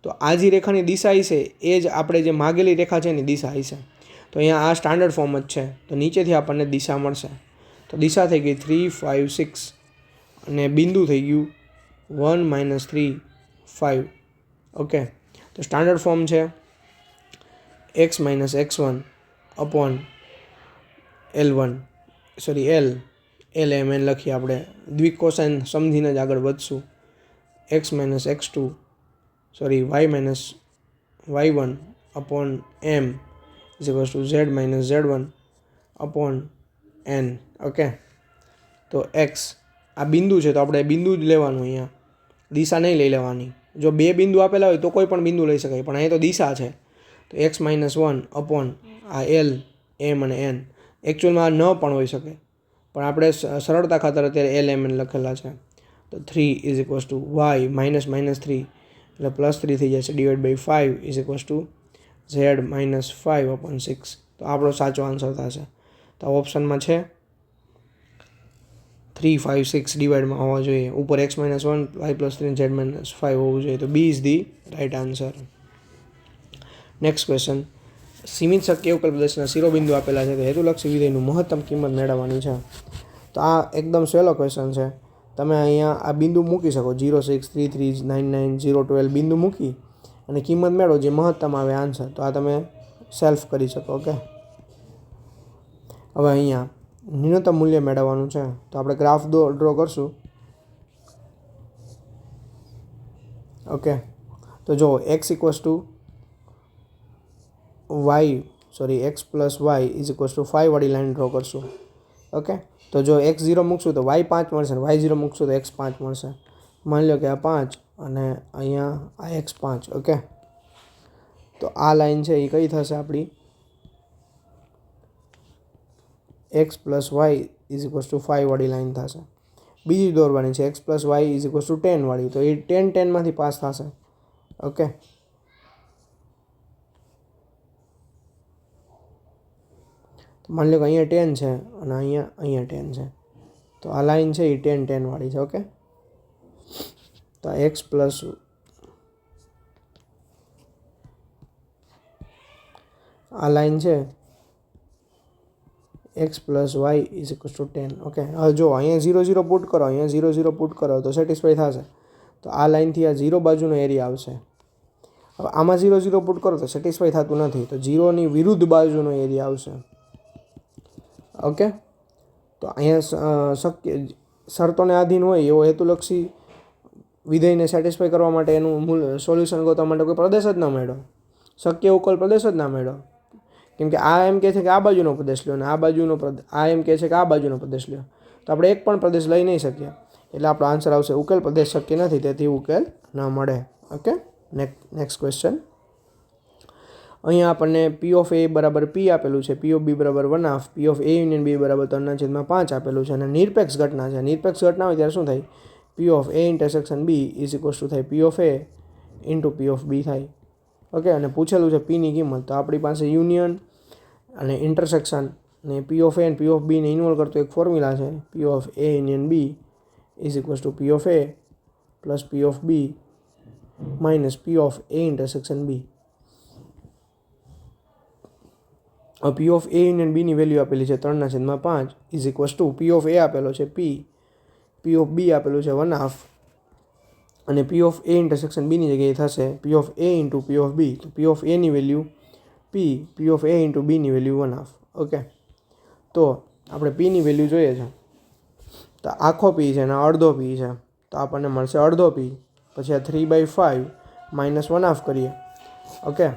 Speaker 1: તો આ જે રેખાની દિશા છે એ જ આપણે જે માગેલી રેખા છે એની દિશા છે. તો અહીંયા આ સ્ટાન્ડર્ડ ફોર્મ જ છે. તો નીચેથી આપણને દિશા મળશે. તો દિશા થઈ ગઈ 3, 5, 6 અને બિંદુ થઈ ગયું 1, -3, 5. ઓકે, તો સ્ટાન્ડર્ડ ફોર્મ છે x - x1 upon L1 L m લખીએ આપણે. દ્વિકોસાઇન સમજીને જ આગળ વધશું. x - x2 y - y1 upon m z - z1 upon n. Okay, તો x આ બિંદુ છે તો આપણે બિંદુ જ લેવાનું, અહીંયા દિશા નહીં લઈ લેવાની. જો બે બિંદુ આપેલા હોય તો કોઈ પણ બિંદુ લઈ શકાય, પણ અહીંયા તો દિશા છે. તો x - 1 અપોન આ L, m અને n. એકચ્યુઅલમાં આ ન પણ હોઈ શકે, પણ આપણે સરળતા ખાતર અત્યારે L, m, n લખેલા છે. તો 3 = y -3 એટલે +3 થઈ જશે /5 = z -5/6. તો આપણો સાચો આન્સર થશે. તો ઓપ્શનમાં છે 3, 5, 6 ડિવાઈડમાં હોવા જોઈએ. ઉપર x - 1, y +3 z -5 હોવું જોઈએ. તો B is the right answer. Next question. સીમિત શક્ય ઉકેલ પ્રદેશના શિરોબિંદુ આપેલા છે તો હેતુલક્ષી વિધેયનું મહત્તમ કિંમત મેળવવાની છે. તો આ એકદમ સહેલો ક્વેશ્ચન છે. તમે અહીંયા આ બિંદુ મૂકી શકો 0, 6, 3, 3, 9, 9, 0, 12 બિંદુ મૂકી અને કિંમત મેળવો જે મહત્તમ આવે આન્સર. તો આ તમે સેલ્ફ કરી શકો. ઓકે, હવે અહીંયા ન્યૂનતમ મૂલ્ય મેળવવાનું છે તો આપણે ગ્રાફ ડ્રો કરશું. ઓકે, તો જો x + y વાળી લાઈન ડ્રો કરશું. ઓકે, તો જો x0 મૂકશું તો y 5 મળશે, y0 મૂકશું તો x 5 મળશે. માની લો કે આ 5 અને અહીંયા આ x 5. ઓકે, તો આ લાઈન છે એ કઈ થશે આપણી? x + y = 5 વાળી લાઈન થશે. બીજી દોરવાની છે x + y = 10 વાળી, તો એ 10, 10 માંથી પાસ થશે. ઓકે, તો માની લો કે અહીંયા 10 છે અને અહીંયા 10 છે, તો આ લાઈન છે એ 10, 10 વાળી છે. ઓકે, તો આ x પ્લસ આ લાઈન છે x + y = 10. ઓકે, હવે જો અહીંયા 0, 0 પુટ કરો, અહીંયા 0, 0 પુટ કરો તો સેટિસ્ફાઈ થશે. તો આ લાઈનથી આ 0 બાજુનો એરિયા આવશે. હવે આમાં 0, 0 પુટ કરો તો સેટિસ્ફાઈ થતું નથી, તો 0ની વિરુદ્ધ બાજુનો એરિયા આવશે. ઓકે, તો અહીંયા શક્ય શરતોને આધીન હોય એવો હેતુલક્ષી વિધેયને સેટિસ્ફાઈ કરવા માટે એનું સોલ્યુશન ગોતવા માટે કોઈ પ્રદેશ જ ના મળ્યો, શક્ય ઉકેલ પ્રદેશ જ ના મળ્યો. કેમ કે આ એમ કહે છે કે આ બાજુનો પ્રદેશ લ્યો અને આ એમ કહે છે કે આ બાજુનો પ્રદેશ લ્યો, તો આપણે એક પણ પ્રદેશ લઈ નહીં શકીએ. એટલે આપણો આન્સર આવશે ઉકેલ પ્રદેશ શક્ય નથી, તેથી ઉકેલ ન મળે. Okay, next question. અહીંયા આપણને P P આપેલું છે, P B = 1/2, P A * B = 3/5 આપેલું છે અને નિરપેક્ષ ઘટના છે. નિરપેક્ષ ઘટના હોય ત્યારે શું થાય P of A intersection B is equals to થાય P of A into P of B થાય. ઓકે, અને પૂછેલું છે પીની કિંમત, તો આપણી પાસે યુનિયન અને ઇન્ટરસેક્શન ને પી ઓફ એ અને પી ઓફ બીને ઇન્વોલ્વ કરતો એક ફોર્મ્યુલા છે, P of A union B is equals to P of A plus P of B minus P of A intersection B. P of A union બીની value આપેલી છે 3/5 is equals to P of A આપેલો છે P of બી આપેલું છે 1/2 અને પી of A intersection બીની જગ્યાએ થશે P of A into P of B. તો પી ઓફ એની value P of A into બીની વેલ્યુ 1/2. ઓકે, તો આપણે પીની વેલ્યુ જોઈએ છે, તો આખો પી છે અને અડધો પી છે, તો આપણને મળશે અડધો પી. પછી આ 3/5 માઇનસ 1/2 કરીએ. ઓકે,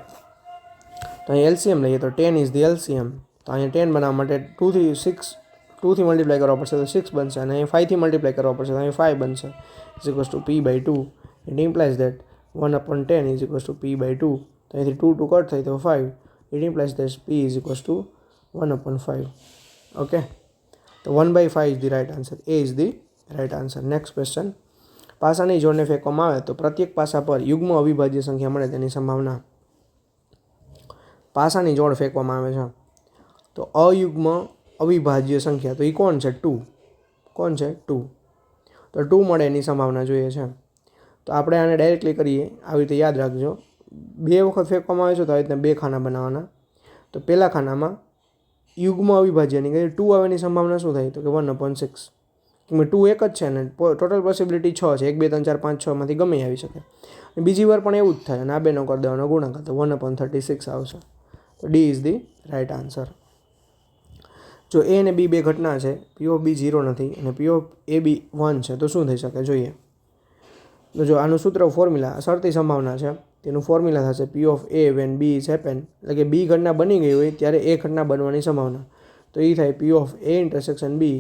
Speaker 1: તો અહીં એલસીએમ લઈએ તો 10 ઇઝ ધી એલસીએમ. તો અહીંયા 10 બનાવવા માટે 2થી મલ્ટીપ્લાય કરવા પડશે તો 6 બનશે, અને અહીં 5થી મલ્ટીપ્લાય કરવા પડશે તો અહીં 5 બનશે. Is equals to p/2. It implies that 1/10 is equals to p/2. તો અહીંથી 2 કટ થાય તો 5. It implies that p is equals to 1/5. Okay, તો 1/5 is the right answer. A is the right answer. Next question. પાસાની જોડને ફેંકવામાં આવે તો પ્રત્યેક પાસા પર યુગ્મ અવિભાજ્ય સંખ્યા મળે તેની સંભાવના. પાસાની જોડ ફેંકવામાં આવે છે તો અયુગ્મ અવિભાજ્ય સંખ્યા, તો એ કોણ છે? 2. કોણ છે? 2. તો 2 મળે એની સંભાવના જોઈએ છે. તો આપણે આને ડાયરેક્ટલી કરીએ, આવી રીતે યાદ રાખજો. 2 વખત ફેંકવામાં આવે છે તો આવી રીતના 2 ખાના બનાવવાના. તો પહેલા ખાનામાં યુગ્મ અવિભાજ્યની કહીએ 2 આવવાની સંભાવના શું થાય? તો કે 1/6. કેમ 2 એક જ છે ને ટોટલ પોસિબિલિટી 6 છે, 1 2 3 4 5 6 માંથી ગમે આવી શકે. બીજી વાર પણ એવું જ થાય અને આ બેનો કરી દેવાનો ગુણાકાર, તો 1/36 આવશે. તો D is the right answer. જો એ અને બી બે ઘટના છે, પી ઓફ બી 0 નથી અને પી ઓફ એ બી 1 છે, તો શું થઈ શકે જોઈએ. તો જો આનું સૂત્ર ફોર્મ્યુલા શરતી સંભાવના છે, તેનું ફોર્મ્યુલા થશે P of A when B is happen, એટલે કે બી ઘટના બની ગઈ હોય ત્યારે એ ઘટના બનવાની સંભાવના. તો એ થાય P of A intersection B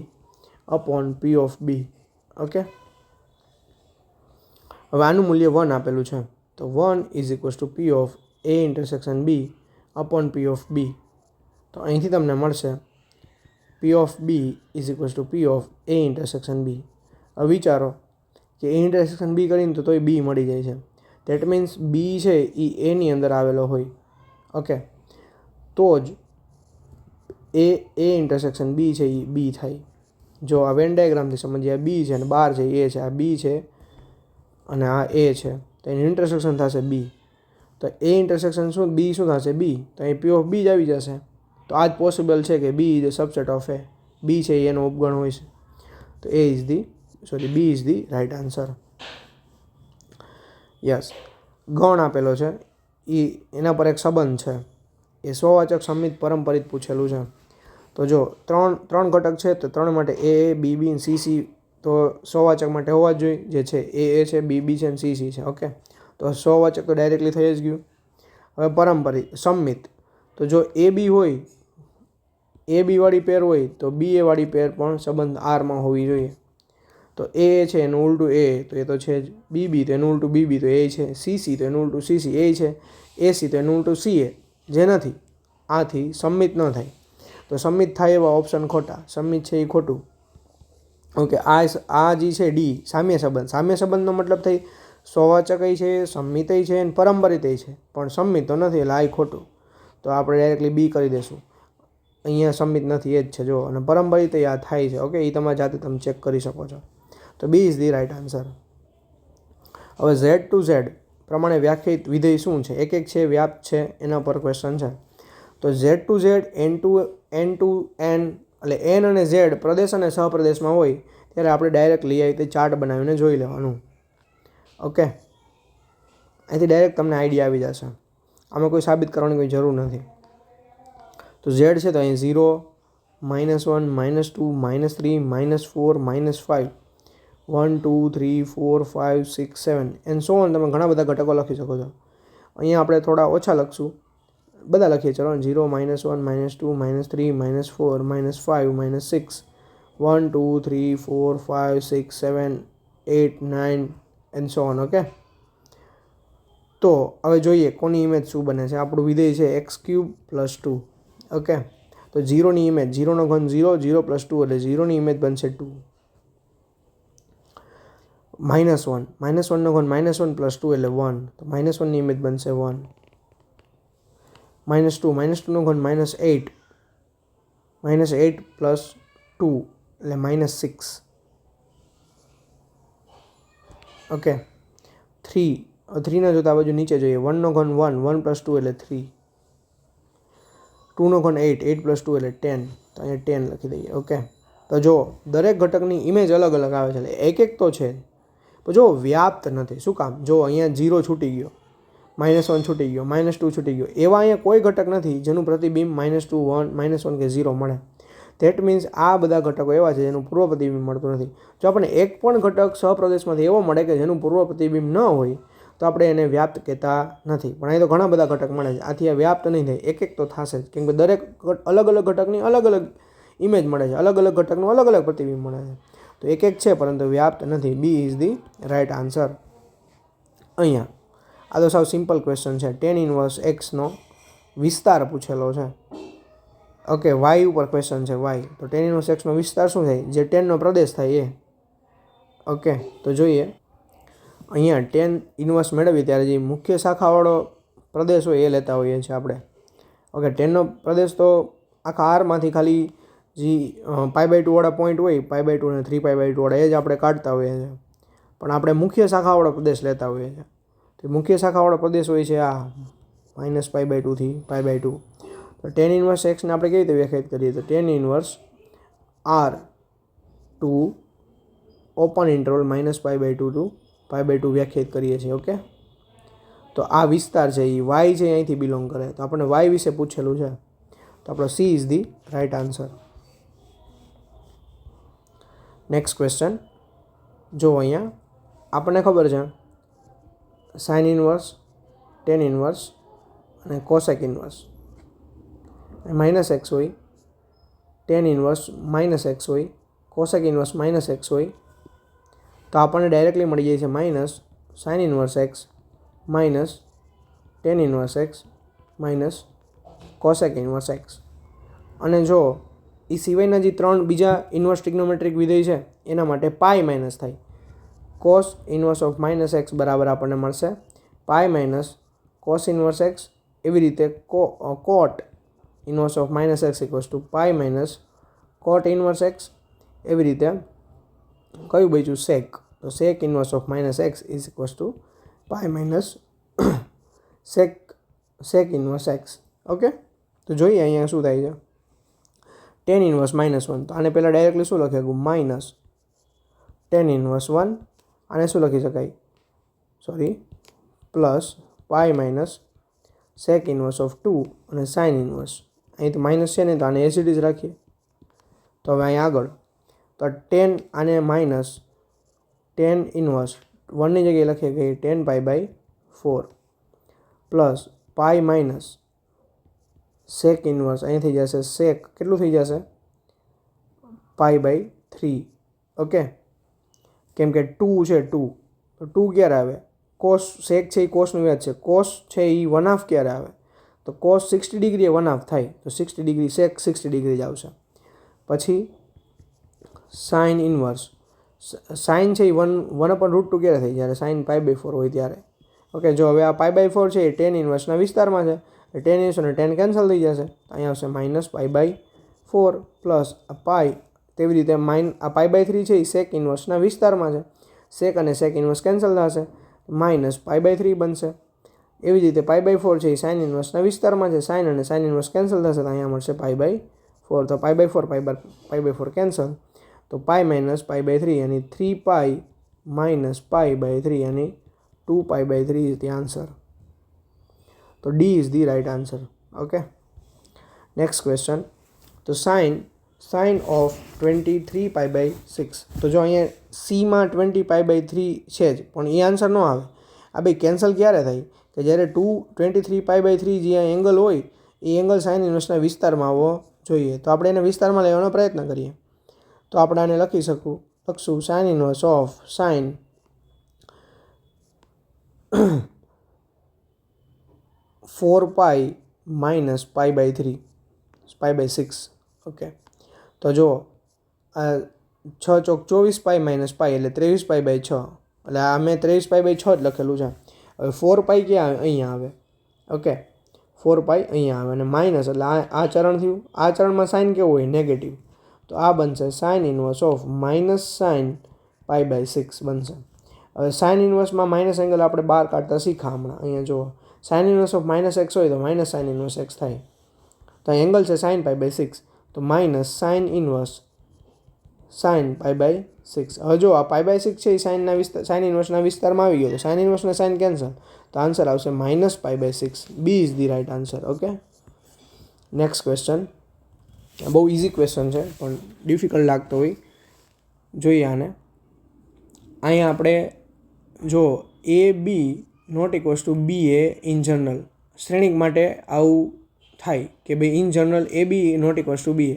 Speaker 1: upon P of B. Okay, હવે આનું મૂલ્ય 1 આપેલું છે, તો 1 is equals to P of A intersection B upon P of B. તો અહીંથી તમને મળશે P of B is equals to P of A intersection B. હવે વિચારો કે એ ઇન્ટરસેક્શન બી કરીને તો તોય બી મળી જાય છે. દેટ મીન્સ બી છે એ એની અંદર આવેલો હોય. ઓકે, તો જ એ ઇન્ટરસેક્શન બી છે એ બી થાય. જો આ વેન ડાયાગ્રામથી સમજીએ, આ બી છે અને બાર છે એ છે, આ બી છે અને આ એ છે, તો એનું ઇન્ટરસેક્શન થશે બી. તો એ ઇન્ટરસેક્શન શું બી શું થશે? બી. તો અહીં પી ઓફ બી જ આવી જશે. તો આ જ પોસિબલ છે કે B is a subset of A. B છે એનો ઉપગણ હોય છે. તો A is the B is the right answer. Yes, ગણ આપેલો છે એના પર એક સંબંધ છે, એ સ્વવાચક સમિત પરંપરિત પૂછેલું છે. તો જો ત્રણ ઘટક છે તો 3 માટે એ બી બી સી સી તો સ્વવાચક માટે હોવા જ જોઈએ, જે છે એ છે, બી બી છે અને સી સી છે. ઓકે, તો સ્વવાચક તો ડાયરેક્ટલી થઈ જ ગયું. હવે પરંપરિત સમિત, તો જો એ બી હોય, એ બી વાળી પેર હોય તો બી એ વાળી પેર પણ સંબંધ આરમાં હોવી જોઈએ. તો એ છે એનું ઉલટું એ, તો એ તો છે જ. બી બી તો એનું ઉલટું બી બી, તો એ છે. સી સી તો એનું ઉલટું સી સી, એ છે. એ સી તો એનું ઉલટું સી એ, જે નથી. આથી સમિત ન થાય. તો સમિત થાય એવા ઓપ્શન ખોટા, સમિત છે એ ખોટું. ઓકે, આ જે છે ડી સામ્ય સંબંધ. સામ્ય સંબંધનો મતલબ થઈ સ્વવાચક છે, સમિતય છે અને પરંપરિતય છે, પણ સમિત તો નથી એટલે આ ખોટું. તો આપણે ડાયરેક્ટલી બી કરી દઈશું. અહીંયા સમિત નથી એ જ છે જો, અને પરંપરિતય આ થાય છે. ઓકે, એ તમારી જાતે તમે ચેક કરી શકો છો. તો B is the right answer. હવે ઝેડ ટુ ઝેડ પ્રમાણે વ્યાખ્યાયિત વિધેય શું છે? એક છે, વ્યાપ્ત છે, એના પર ક્વેશ્ચન છે. તો Z to Z N to N, એટલે એન અને ઝેડ પ્રદેશ અને સહપ્રદેશમાં હોય ત્યારે આપણે ડાયરેક્ટ લઈ આવી તે ચાર્ટ બનાવીને જોઈ લેવાનું. ઓકે, અહીંથી ડાયરેક્ટ તમને આઈડિયા આવી જશે. આમાં કોઈ સાબિત કરવાની કોઈ જરૂર નથી. તો ઝેડ છે તો અહીં 0, -1, -2, -3, -4, -5, 1 2 3 4 5 6 7 એન્ડ સો ઓન. તમે ઘણા બધા ઘટકો લખી શકો છો. અહીંયા આપણે થોડા ઓછા લખશું, બધા લખીએ. ચલો 0, -1, -2, -3, -4, -5, -6, 1 2 3 4 5 6 7 8 9 એન્ડ સો ઓન. ઓકે, તો હવે જોઈએ કોની ઇમેજ શું બને છે. આપણું વિધેય છે x³ + 2. ઓકે, તો 0ની ઇમેજ, 0નો ઘન 0, 0 + 2 એટલે 0ની ઇમેજ બનશે 2. -1 -1 નો ઘન -1 + 2 એટલે 1, તો -1 ની ઇમેજ બનશે 1. -2 નો ઘન -8 -8 + 2 એટલે -6. ઓકે. 3 ના જોતા આ બાજુ નીચે જોઈએ. 1 નો ઘન 1 1 + 2 એટલે 3. 2 નો ઘન 8 8 + 2 એટલે 10, તો અહીંયા 10 લખી દઈએ. ઓકે. તો જો દરેક ઘટકની ઇમેજ અલગ અલગ આવે છે, એટલે એક તો છે પણ જો વ્યાપ્ત નથી. શું કામ? જો અહીંયા 0 છૂટી ગયો, -1 છૂટી ગયો, -2 છૂટી ગયો, એવા અહીંયા કોઈ ઘટક નથી જેનું પ્રતિબિંબ -2 1 -1 કે 0 મળે. ધેટ મીન્સ આ બધા ઘટકો એવા છે જેનું પૂર્વ પ્રતિબિંબ મળતું નથી. જો આપણે એક પણ ઘટક સહપ્રદેશમાંથી એવો મળે કે જેનું પૂર્વ પ્રતિબિંબ ન હોય તો આપણે એને વ્યાપ્ત કહેતા નથી. પણ અહીં તો ઘણા બધા ઘટક મળે છે, આથી આ વ્યાપ્ત નહીં થાય. એક તો થશે જ, કેમ કે દરેક અલગ અલગ ઘટકની અલગ અલગ ઇમેજ મળે છે, અલગ અલગ ઘટકનું અલગ અલગ પ્રતિબિંબ મળે છે. તો એક છે પરંતુ વ્યાપ્ત નથી. B is the right answer. અહીંયા આ તો સાવ સિમ્પલ ક્વેશ્ચન છે. tan ઇન્વર્સ એક્સનો વિસ્તાર પૂછેલો છે. ઓકે, વાય ઉપર ક્વેશ્ચન છે. વાય તો tan ઇન્વર્સ એક્સનો વિસ્તાર શું થાય? જે ટેનનો પ્રદેશ થાય એ. ઓકે, તો જોઈએ. અહીંયા tan ઇન્વર્સ મેળવીએ ત્યારે જે મુખ્ય શાખાવાળો પ્રદેશ હોય એ લેતા હોઈએ છીએ આપણે. ઓકે, ટેનનો પ્રદેશ તો આખા આરમાંથી ખાલી જે π/2 વાળા પોઈન્ટ હોય, π/2 અને 3π/2 વાળા એ જ આપણે કાઢતા હોઈએ છીએ. પણ આપણે મુખ્ય શાખાવાળો પ્રદેશ લેતા હોઈએ છીએ. તો મુખ્ય શાખાવાળો પ્રદેશ હોય છે આ -π/2 થી π/2. તો tan ઇન્વર્સ એક્સને આપણે કેવી રીતે વ્યાખ્યાયિત કરીએ? તો tan inverse R2 open interval -π/2 to π/2 વ્યાખ્યાયિત કરીએ છીએ. ઓકે, તો આ વિસ્તાર છે એ વાય છે, અહીંથી બિલોંગ કરે. તો આપણને વાય વિશે પૂછેલું છે, તો આપણો C is the right answer. Next question જો. અહીંયા આપણને ખબર છે સાઇન ઇન્વર્સ, ટેન ઇન્વર્સ અને કોસેક ઇન્વર્સ. -x હોય, ટેન ઇન્વર્સ -x હોય, કોસેક ઇન્વર્સ -x હોય, તો આપણને ડાયરેક્ટલી મળી જાય છે minus sine inverse x minus tan inverse x minus cosec inverse x. અને જો એ સિવાયના જે ત્રણ બીજા ઇન્વર્સ ટ્રિગ્નોમેટ્રિક વિધેય છે એના માટે પાઈ માઇનસ થાય. કોસ ઇન્વર્સ ઓફ -x બરાબર આપણને મળશે pi minus cos inverse x. એવી રીતે cot inverse of -x equals to pi minus cot inverse x. એવી રીતે કયું બચ્યું? સેક. તો sec inverse of -x is equals to pi minus sec inverse x. Okay, તો જોઈએ અહીંયા શું થાય છે. ટેન ઇન્વર્સ -1, તો આને પહેલાં ડાયરેક્ટલી શું લખી શકું? Minus tan inverse 1. આને શું લખી શકાય? Sorry, plus pi minus sec inverse of 2 અને સાઇન ઇન્વર્સ. અહીં તો માઇનસ છે ને, તો આને એસિડ જ રાખીએ. તો હવે અહીં આગળ તો 10 આને માઇનસ ટેન ઇન્વર્સ 1ની જગ્યાએ લખીએ કે 10π/4 plus pi minus sec inverse. અહીં થઈ જશે સેક, કેટલું થઈ જશે? π/3. ઓકે, કેમ કે 2 છે 2, તો 2 ક્યારે આવે? કોસ સેક છે એ કોસનું વ્યાજ છે. કોસ છે એ 1/2 ક્યારે આવે? તો કોસ 60 ડિગ્રી 1/2 થાય, તો 60 ડિગ્રી સેક 60 ડિગ્રી જ આવશે. પછી સાઇન ઇન્વર્સ, સાઇન છે એ 1/√2 ક્યારે થાય? જ્યારે સાઇન π/4 હોય ત્યારે. ઓકે, જો હવે આ π/4 છે એ ટેન ઇન્વર્સના વિસ્તારમાં છે. ટેન ઇન્વર્સ અને ટેન કેન્સલ થઈ જશે, અહીંયા આવશે -π/4 પ્લસ આ પાઈ. તેવી રીતે આ π/3 છે એ સેક ઇન્વર્સના વિસ્તારમાં છે. સેક અને સેક ઇન્વર્સ કેન્સલ થશે, -π/3 બનશે. એવી જ રીતે π/4 છે એ સાઇન ઇન્વર્સના વિસ્તારમાં છે. સાઇન અને સાઇન ઇન્વર્સ કેન્સલ થશે, તો અહીંયા મળશે π/4. તો π/4 કેન્સલ, તો પાઈ માઇનસ π/3 અને 3π માઇનસ π/3 અને 2π/3 ઇઝ ધી આન્સર. તો D is the right answer. Okay, next question. તો સાઇન ઓફ 23π/6. તો જો અહીંયા સીમાં 20π/3 છે જ, પણ એ આન્સર ન આવે. આ ભાઈ કેન્સલ ક્યારે થાય? કે જ્યારે 23π/3 જે એંગલ હોય એ એંગલ સાઇન ઇન્વર્સના વિસ્તારમાં આવવો જોઈએ. તો આપણે એને વિસ્તારમાં લેવાનો પ્રયત્ન કરીએ. તો આપણે આને લખશું sine inverse of sine 4π minus π/6. Okay, તો જો 6 ચોક 24π માઇનસ પાઈ એટલે 23π/6. એટલે આ મેં 23π/6 જ લખેલું છે. હવે 4π ક્યાં અહીંયા આવે? ઓકે, 4π અહીંયા આવે અને માઇનસ એટલે આ ચરણ થયું. આ ચરણમાં સાઇન કેવું હોય? નેગેટિવ. તો આ બનશે sine inverse of minus sine π/6 બનશે. હવે સાઇન ઇન્વર્સમાં માઇનસ એંગલ આપણે બહાર કાઢતા શીખા હમણાં. અહીંયા જુઓ, સાઇન ઇન્વર્સ ઓફ -x હોય તો માઇનસ સાઇન ઇન્વર્સ x થાય. તો એંગલ છે સાઇન π/6, તો માઇનસ સાઇન ઇન્વર્સ સાઇન π/6. હવે જો આ π/6 છે એ સાઇન ઇન્વર્સના વિસ્તારમાં આવી ગયો, તો સાઇન ઇન્વર્સના સાઇન કેન્સલ, તો આન્સર આવશે -π/6. B is the right answer. Okay, next question. બહુ ઇઝી ક્વેશ્ચન છે પણ ડિફિકલ્ટ લાગતો હોય. જોઈએ આને. અહીંયા આપણે જો A B not equals to B A in general, શ્રેણિક માટે આવું થાય કે ભાઈ in general A B not equals to B A,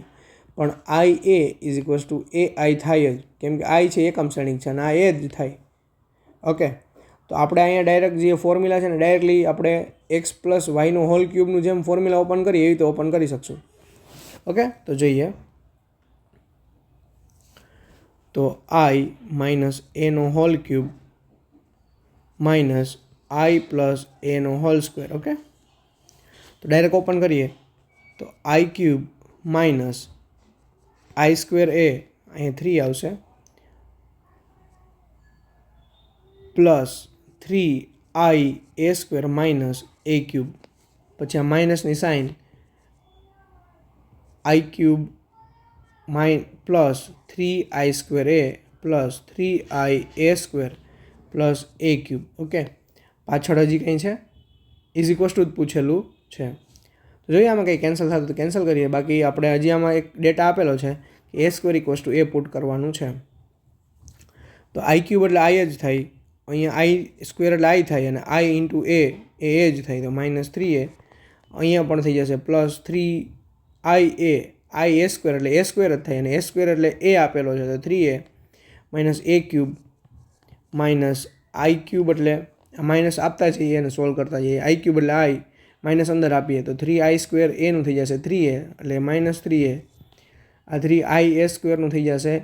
Speaker 1: પણ I A is equals to A I થાય જ, કેમ કે આઈ છે એકમ શ્રેણિક છે અને આ એ જ થાય. ઓકે, તો આપણે અહીંયા ડાયરેક્ટ જે ફોર્મ્યુલા છે ને ડાયરેક્ટલી આપણે x + y હોલ ક્યુબનું જેમ ફોર્મ્યુલા ઓપન કરીએ એવી રીતે ઓપન કરી શકશું. ઓકે, તો જોઈએ. તો i - a whole cube minus i + a whole square. Okay, તો ડાયરેક્ટ ઓપન કરીએ તો i³ માઇનસ i² a અહીંયા 3 આવશે પ્લસ 3ia² માઇનસ a³. પછી આ માઇનસની sign i³ plus 3i² a plus 3ia² plus a³. Okay, પાછળ હજી કંઈ છે? ઇઝ ઇક્વલ્સ ટુ જ પૂછેલું છે. તો જોઈએ આમાં કંઈ કેન્સલ થતું તો કેન્સલ કરીએ. બાકી આપણે હજી આમાં એક ડેટા આપેલો છે કે a² = a પુટ કરવાનું છે. તો i³ એટલે i જ થાય, અહીંયા i² એટલે i થાય અને i ઇન્ટુ એ જ થાય, તો -3a. અહીંયા પણ થઈ જશે પ્લસ 3ia, i a² એટલે a² જ થાય અને a² એટલે a આપેલો છે, તો 3a minus a³ minus i³ એટલે માઇનસ આપતા જઈએ અને સોલ્વ કરતા જઈએ. i³ એટલે i માઇનસ અંદર આપીએ તો 3i² a નું થઈ જશે 3a એટલે -3a. આ 3ia² નું થઈ જશે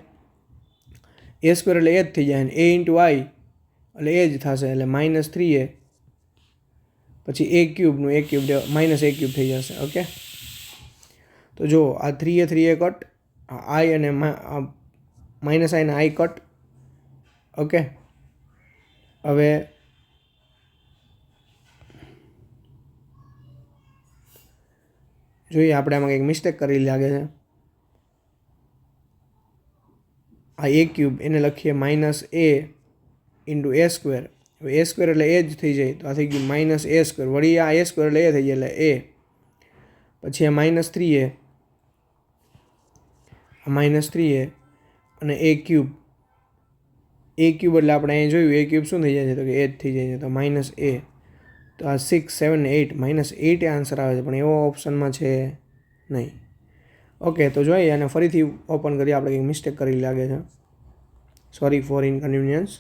Speaker 1: a² એટલે એ જ થઈ જાય અને a ઇન્ટુ i એટલે એ જ થશે એટલે -3a. પછી a³ નું -a³ થઈ જશે. ઓકે, તો જો આ 3a કટ, i અને માઇનસ i ને i કટ. ઓકે, હવે જોઈએ આપણે આમાં કંઈક મિસ્ટેક કરી લાગે છે. આ a³ એને લખીએ -a ઇન્ટુ a². હવે a² એટલે એ જ થઈ જાય, તો આ થઈ ગયું -a². વળી આ a² એટલે એ થઈ જાય એટલે a. પછી આ -3a, -3a અને a³ એટલે આપણે અહીં જોયું a³ શું થઈ જાય છે તો કે એ જ થઈ જાય છે, તો -a. તો આ 6, 7 ને 8 -8 આન્સર આવે છે, પણ એવો ઓપ્શનમાં છે નહીં. ઓકે, તો જોઈએ અને ફરીથી ઓપન કરીએ. આપણે કંઈક મિસ્ટેક કરી લાગે છે. Sorry for inconvenience.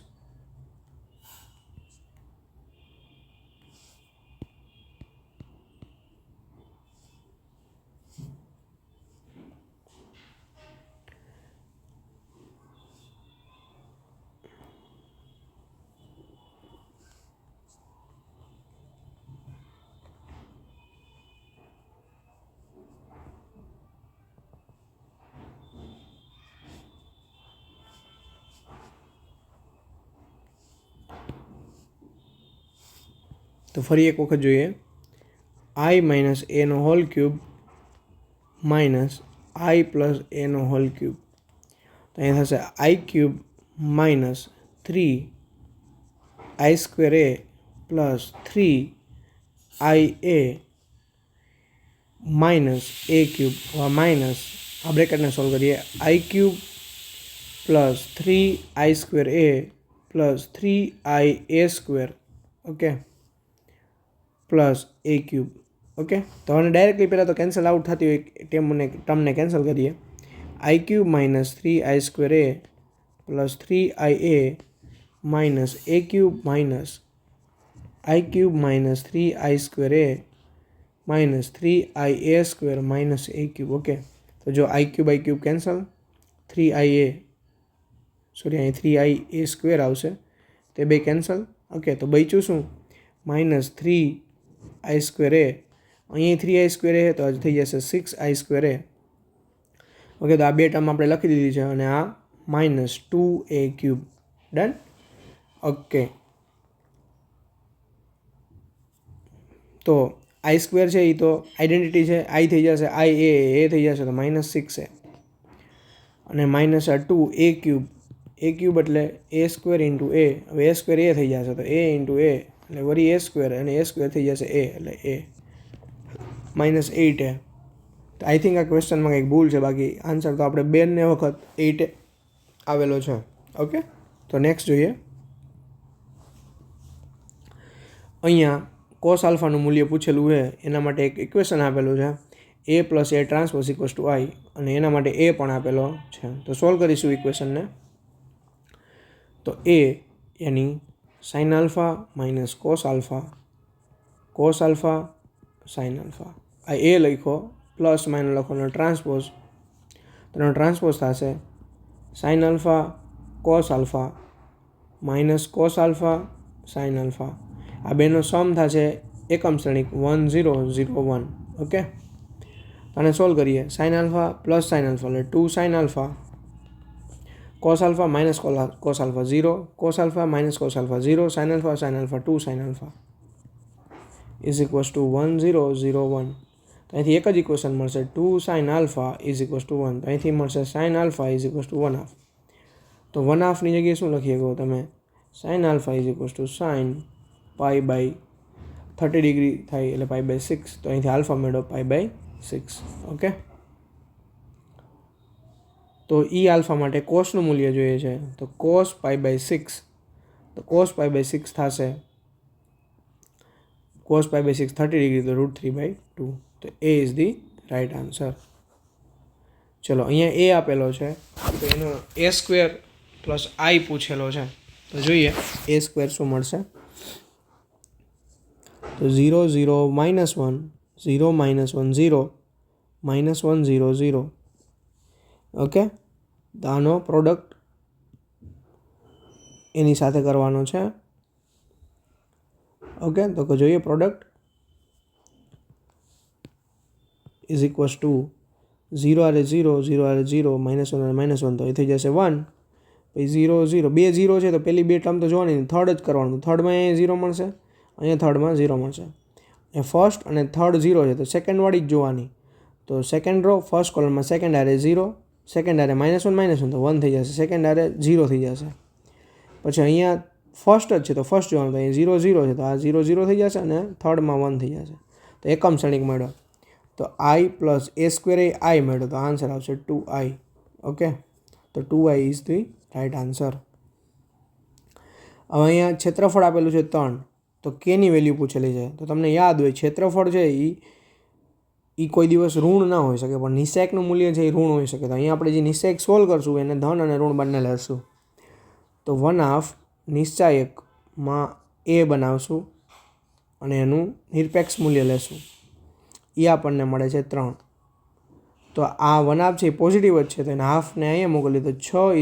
Speaker 1: તો ફરી એક વખત જોઈએ. i - a whole cube minus i + a whole cube. તો અહીંયા થશે i³ minus 3i² a plus 3ia minus a³. Minus આ બ્રેકેટને સોલ્વ કરીએ. i³ plus 3i² a plus 3ia². Okay, plus a³. Okay, તો હવે ડાયરેક્ટલી પહેલાં તો કેન્સલ આઉટ થતી હોય ટર્મને કેન્સલ કરીએ. i³ minus 3i² a plus 3ia minus a³ minus i³ minus 3i² a minus 3ia² minus a³. Okay, તો જો i³ કેન્સલ, 3ia સોરી અહીં 3ia² આવશે તો એ બે કેન્સલ. ઓકે, તો બચ્યું શું? -3i²a. અહીં 3i² છે તો આજે થઈ જશે 6i²a. ઓકે, તો આ બે ટર્મ આપણે લખી દીધી છે અને આ -2a³ ડન. ઓકે, તો i² છે એ તો આઈડેન્ટિટી છે, i થઈ જશે a થઈ જશે તો -6a અને -2a³ એટલે a² × a. હવે a² એ થઈ જશે તો a × a એટલે વળી a² અને a² થઈ જશે a એટલે a -8a. તો આઈ થિંક આ ક્વેશ્ચનમાં કંઈક ભૂલ છે, બાકી આન્સર તો આપણે 2 વખત 8 આવેલો છે. ઓકે, તો નેક્સ્ટ જોઈએ. અહીંયા કોસ આલ્ફાનું મૂલ્ય પૂછેલું છે, એના માટે એક ઇક્વેશન આપેલું છે a + a ટ્રાન્સપોઝ = i અને એના માટે a પણ આપેલો છે. તો સોલ્વ કરીશું ઇક્વેશનને. તો a यानी sin alpha - cos alpha sin alpha. આ a લખો પ્લસ માઇનસ લખો ટ્રાન્સપોઝ, તો ટ્રાન્સપોઝ થશે sin alpha cos alpha -cos alpha sin alpha. આ બેનો સમ થશે એકમ શ્રેણિક 1 0 0 1. ઓકે, આને સોલ્વ કરીએ. sin alpha + sin alpha એટલે 2 sin alpha, cos alpha - cos alpha 0, cos alpha - cos alpha 0, sin alpha 2 sin alpha = 1 0 0 1. તો અહીંથી એક જ ઇક્વેશન મળશે 2 sin alpha = 1. તો અહીંથી મળશે sin alpha = 1/2. તો 1/2ની જગ્યાએ શું લખી શકો તમે? sin alpha = sin π/30 ડિગ્રી થાય એટલે π/6. તો અહીંથી આલ્ફા મેળવો π/6. ઓકે, તો આલ્ફા માટે કોસનું મૂલ્ય જોઈએ છે, તો cos π/6. તો cos π/6 થશે cos π/6 30 ડિગ્રી તો √3/2. તો a is the right answer. ચલો, અહીંયા a આપેલો છે તો એનો a² + i પૂછેલો છે, તો જોઈએ a² શું મળશે. તો 0 0 -1 0 -1 0 -1 0 0. ઓકે, તો આનો પ્રોડક્ટ એની સાથે કરવાનો છે. ઓકે, તો જોઈએ પ્રોડક્ટ = 0 આરે 0 0 આરે 0 -1 આરે -1 તો એ થઈ જશે 1. પછી 0 0 બે 0 છે તો પેલી બે ટર્મ તો જોવાની, થર્ડ જ કરવાનું. થર્ડમાં અહીંયા 0 મળશે, અહીંયા થર્ડમાં 0 મળશે. એ ફર્સ્ટ અને થર્ડ 0 છે તો સેકન્ડવાળી જ જોવાની. તો સેકન્ડ રો ફર્સ્ટ કોલમમાં સેકન્ડ આરે 0, સેકન્ડ આરે -1 તો 1 થઈ જશે, સેકન્ડ આરે 0 થઈ જશે. પછી અહીંયા ફર્સ્ટ જ છે તો ફર્સ્ટ જોવાનું, તો અહીંયા 0 0 છે તો આ 0 0 થઈ જશે અને થર્ડમાં 1 થઈ જશે. તો એકમ શ્રેણિક મળ્યો તો i + a² i મળ્યો, તો આન્સર આવશે 2i. ઓકે, તો 2i is the right answer. હવે અહીંયા ક્ષેત્રફળ આપેલું છે 3, તો કેની વેલ્યુ પૂછેલી છે. તો તમને યાદ હોય ક્ષેત્રફળ છે એ કોઈ દિવસ ઋણ ના હોઈ શકે, પણ નિશ્ચાયકનું મૂલ્ય છે એ ઋણ હોઈ શકે. તો અહીંયા આપણે જે નિશ્ચાયક સોલ્વ કરશું એને ધન અને ઋણ બંને લેશું. તો 1/2 નિશ્ચાયકમાં a બનાવશું અને એનું નિરપેક્ષ મૂલ્ય લેશું, એ આપણને મળે છે 3. તો આ 1/2 છે એ પોઝિટિવ જ છે, તો એને હાફને અહીંયા મોકલીએ તો 6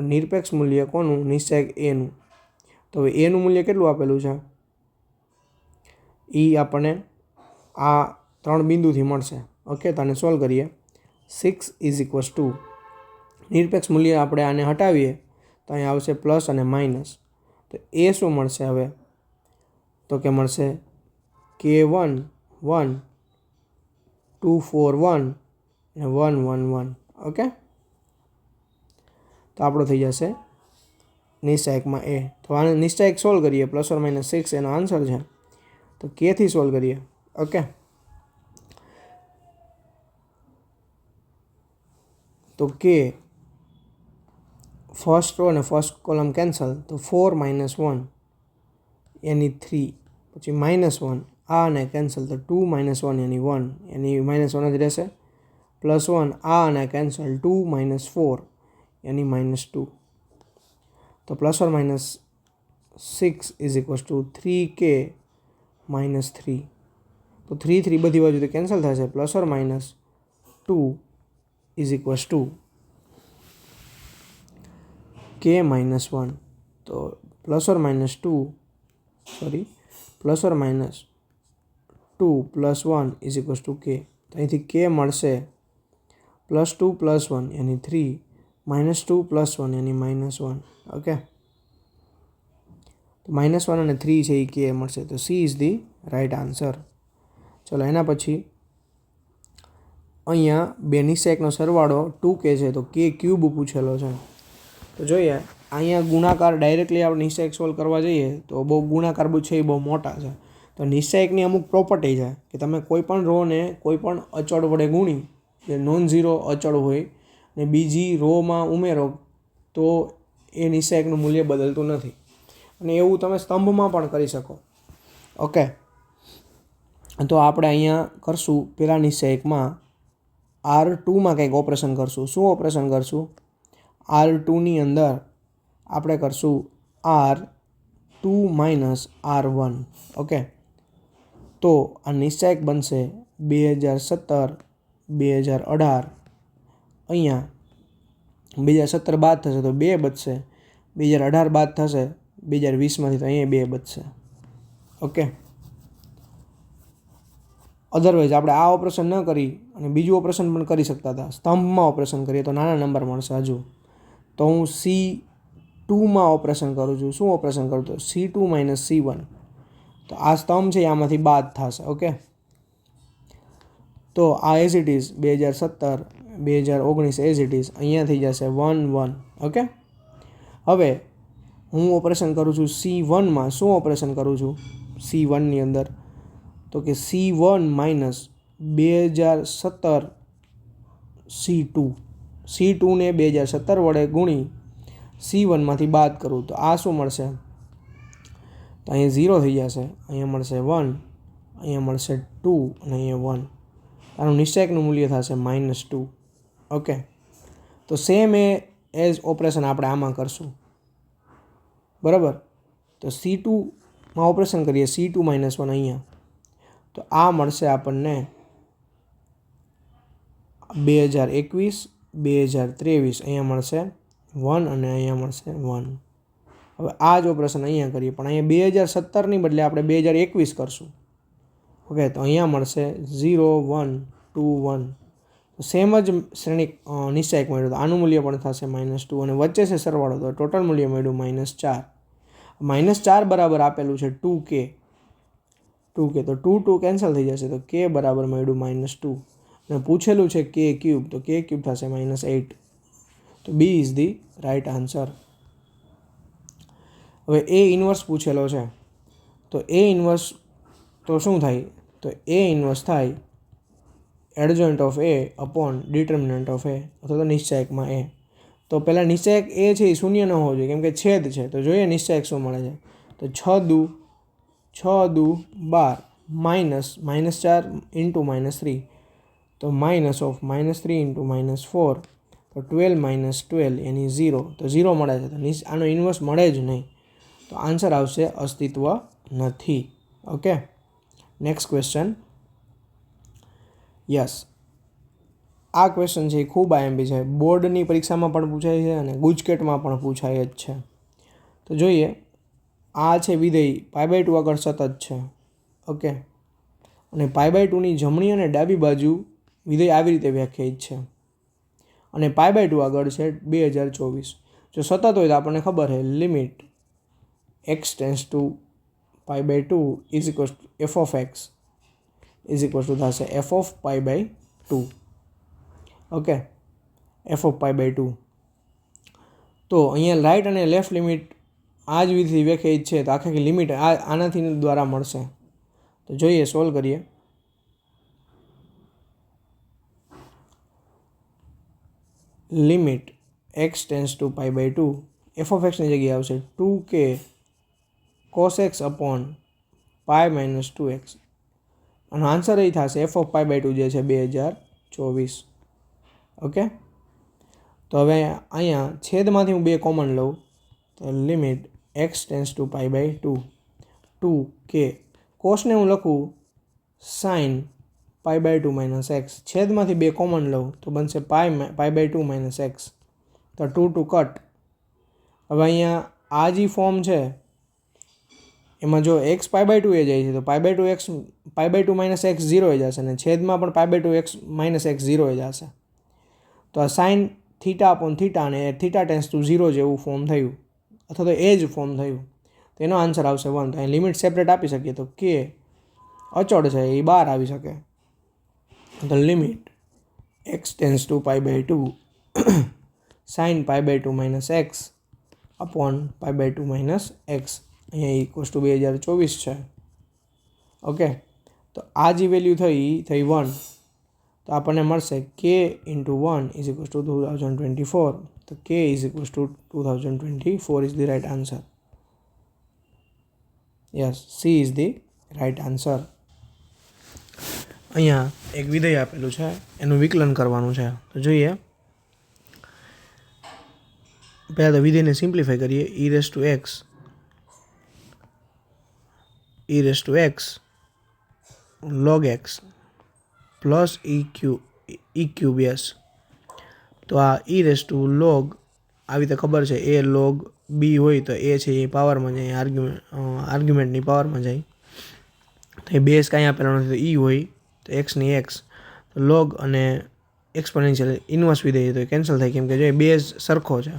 Speaker 1: = નિરપેક્ષ મૂલ્ય કોનું? નિશ્ચાયક એનું. તો હવે એનું મૂલ્ય કેટલું આપેલું છે એ આપણને આ 3 બિંદુથી મળશે. ઓકે, તો આને સોલ્વ કરીએ. 6 = નિરપેક્ષ મૂલ્ય આપણે આને હટાવીએ તો અહીંયા આવશે પ્લસ અને માઇનસ. તો એ શું મળશે હવે? તો કે મળશે K1 1 2 4 1 અને 1 1 1. ઓકે, તો આપણો થઈ જશે નિશ્ચાયકમાં a. તો આને નિશ્ચાયક સોલ્વ કરીએ, ±6 એનો આન્સર છે. તો કેથી સોલ્વ કરીએ. ઓકે, તો કે ફર્સ્ટ રો અને ફર્સ્ટ કોલમ કેન્સલ, તો 4 - 1 એની 3, પછી -1 આ અને કેન્સલ, તો 2 - 1 એની 1 એની -1 જ રહેશે, +1 આ અને કેન્સલ 2 - 4 એની -2. તો ±6 = 3k - 3. તો 3 3 બધી બાજુથી કેન્સલ થશે, ±2 = k - 1. તો +or -2 + 1 = k. તો અહીંથી k મળશે +2 + 1 યાની 3 -2 + 1 યાની -1. ઓકે, તો -1 અને 3 છે એ k મળશે. તો C is the right answer. ચલો એના પછી અહીંયા બે નિશ્ચયકનો સરવાળો 2k છે, તો k³ પૂછેલો છે. તો જોઈએ અહીંયા ગુણાકાર ડાયરેક્ટલી આપણે નિશ્ચયક સોલ્વ કરવા જઈએ તો બહુ ગુણાકાર છે એ બહુ મોટા છે. તો નિશ્ચયકની અમુક પ્રોપર્ટી છે કે તમે કોઈ પણ રોને કોઈ પણ અચળ વડે ગુણી, જે નોન ઝીરો અચળ હોય, ને બીજી રોમાં ઉમેરો તો એ નિશ્ચયકનું મૂલ્ય બદલતું નથી. અને એવું તમે સ્તંભમાં પણ કરી શકો. ઓકે, તો આપણે અહીંયા કરશું પહેલા નિશ્ચયકમાં R2માં કંઈક ઓપરેશન કરશું. શું ઓપરેશન કરશું? R2ની અંદર આપણે કરશું R2 - R1. ઓકે, તો આ નિશ્ચયક બનશે 2017 2018. અહીંયા 2017 બાદ થશે તો 2 બચશે, 2018 બાદ થશે 2020માંથી તો અહીંયા 2 બચશે. ઓકે, અધરવાઇઝ આપણે આ ઓપરેશન ન કરી અને બીજું ઓપરેશન પણ કરી શકતા હતા. સ્તંભમાં ઓપરેશન કરીએ તો નાના નંબર મળશે હજુ. તો હું C2માં ઓપરેશન કરું છું. શું ઓપરેશન કરું? તો C2 - C1. તો આ સ્તંભ છે આમાંથી બાદ થશે. ઓકે, તો આ as it is 2017 2019 as it is અહીંયા થઈ જશે 1 1. ઓકે, હવે હું ઓપરેશન કરું છું C1માં. શું ઓપરેશન કરું છું C1ની અંદર? તો કે C1 - 2017 C2. C2ને 2017 વડે ગુણી C1માંથી બાદ કરું તો આ શું મળશે? તો અહીંયા 0 થઈ જશે, અહીંયા મળશે 1, અહીંયા મળશે 2 અને અહીંયા 1. આનું નિશ્ચયકનું મૂલ્ય થશે -2. ઓકે, તો સેમ એઝ ઓપરેશન આપણે આમાં કરશું. બરાબર, તો C2માં ઓપરેશન કરીએ, C2 - 1 અહીંયા, તો આ મળશે આપણને 2021 2023. અહીંયા મળશે 1 અને અહીંયા મળશે 1. હવે આ જ ઓપરેશન અહીંયા કરીએ, પણ અહીંયા 2017ની બદલે આપણે 2021 કરશું. ઓકે, તો અહીંયા મળશે 0 1 2 1. તો સેમ જ શ્રેણિક નિશ્ચયક મળ્યું, તો આનું મૂલ્ય પણ થશે -2 અને વચ્ચે છે સરવાળો, તો ટોટલ મૂલ્ય મળ્યું -4. -4 બરાબર આપેલું છે 2k. તો 2 કેન્સલ થઈ જશે, તો k બરાબર મળ્યું -2 અને પૂછેલું છે k³, તો k³ થશે -8. તો B is the right answer. હવે A ઇન્વર્સ પૂછેલો છે, તો A ઇન્વર્સ તો શું થાય? તો A ઇન્વર્સ થાય adjoint of A upon determinant of A, અથવા તો નિશ્ચયકમાં A. તો પહેલાં નિશ્ચયક A છે એ શૂન્ય ન હોવો જોઈએ કેમ કે છેદ છે. તો જોઈએ નિશ્ચયક શું મળે છે. તો 6 દુ 12 -4 × -3, તો માઇનસ ઓફ -3 × -4, તો 12 - 12 એની 0. તો 0 મળે છે, તો આનો ઇન્વર્સ મળે જ નહીં. તો આન્સર આવશે અસ્તિત્વ નથી. Okay, next question. યસ, આ ક્વેશ્ચન છે એ ખૂબ IMP છે. બોર્ડની પરીક્ષામાં પણ પૂછાય છે અને ગુજકેટમાં પણ પૂછાય જ છે. તો જોઈએ, આ છે વિધેય π/2 આગળ સતત છે. ઓકે, અને π/2ની જમણી અને ડાબી બાજુ વિધેય આવી રીતે વ્યાખ્યાયિત છે અને π/2 આગળ છે 2024. જો સતત હોય તો આપણને ખબર છે limit x tends to π/2 f of x થશે f of π/2. Okay, f of π/2. તો અહીંયા રાઈટ અને લેફ્ટ લિમિટ આ જ વિધિથી વ્યાખ્યાયિત છે, તો આખી લિમિટ આનાથી દ્વારા મળશે. તો જોઈએ, સોલ્વ કરીએ. Limit x tends to π/2, f of xની જગ્યાએ આવશે 2k cos x upon π - 2x. આનો આન્સર એ થશે f of π/2 જે છે 2024. ઓકે, તો હવે અહીંયા છેદમાંથી હું 2 કોમન લઉં, તો limit x tends to π/2 2k કોસને હું લખું sin π/2 - x, છેદમાંથી 2 કોમન લઉં તો બનશે π/2 - x, તો 2 કટ. હવે અહીંયા આ જે ફોર્મ છે એમાં જો એક્સ પાઈ બાય ટુ એ જાય છે તો pi by two minus x 0 એ જશે અને છેદમાં પણ pi by two x minus x 0 એ જશે. તો આ સાઇન થીટા અપોન થીટા અને થીટા ટેન્સ ટુ 0 જેવું ફોર્મ થયું અથવા તો એ જ ફોર્મ થયું. તો એનો આન્સર આવશે 1. તો અહીં લિમિટ સેપરેટ આપી શકીએ તો કે અચળ છે એ બહાર આવી શકે. તો limit x tends to pi by two sine pi by two minus x upon pi by two minus x અહીંયા ઇક્વલ્સ ટુ 2024 છે. ઓકે, તો આ જે વેલ્યુ થઈ 1. તો આપણને મળશે k into 1 is equals to 2024. તો k is equals to 2024 is the right answer. Yes, C is the right answer. અહીંયા એક વિધેય આપેલું છે, એનું વિકલન કરવાનું છે. તો જોઈએ, પહેલાં તો વિધેયને સિમ્પ્લિફાઈ કરીએ. ઈ raise to x log x plus E cube yes. તો આ ઈ રેસ ટુ લોગ આવી રીતે ખબર છે એ લોગ બી હોય તો એ છે એ પાવરમાં જાય, આર્ગ્યુમેન્ટની પાવરમાં જાય. તો એ બેઝ કાંઈ આપેલો નથી તો ઈ હોય તો એક્સની એક્સ. તો લોગ અને એક્સપોનેન્શિયલ ઇન્વર્સ વિધેય તો કેન્સલ થાય કેમ કે જો બેઝ સરખો છે.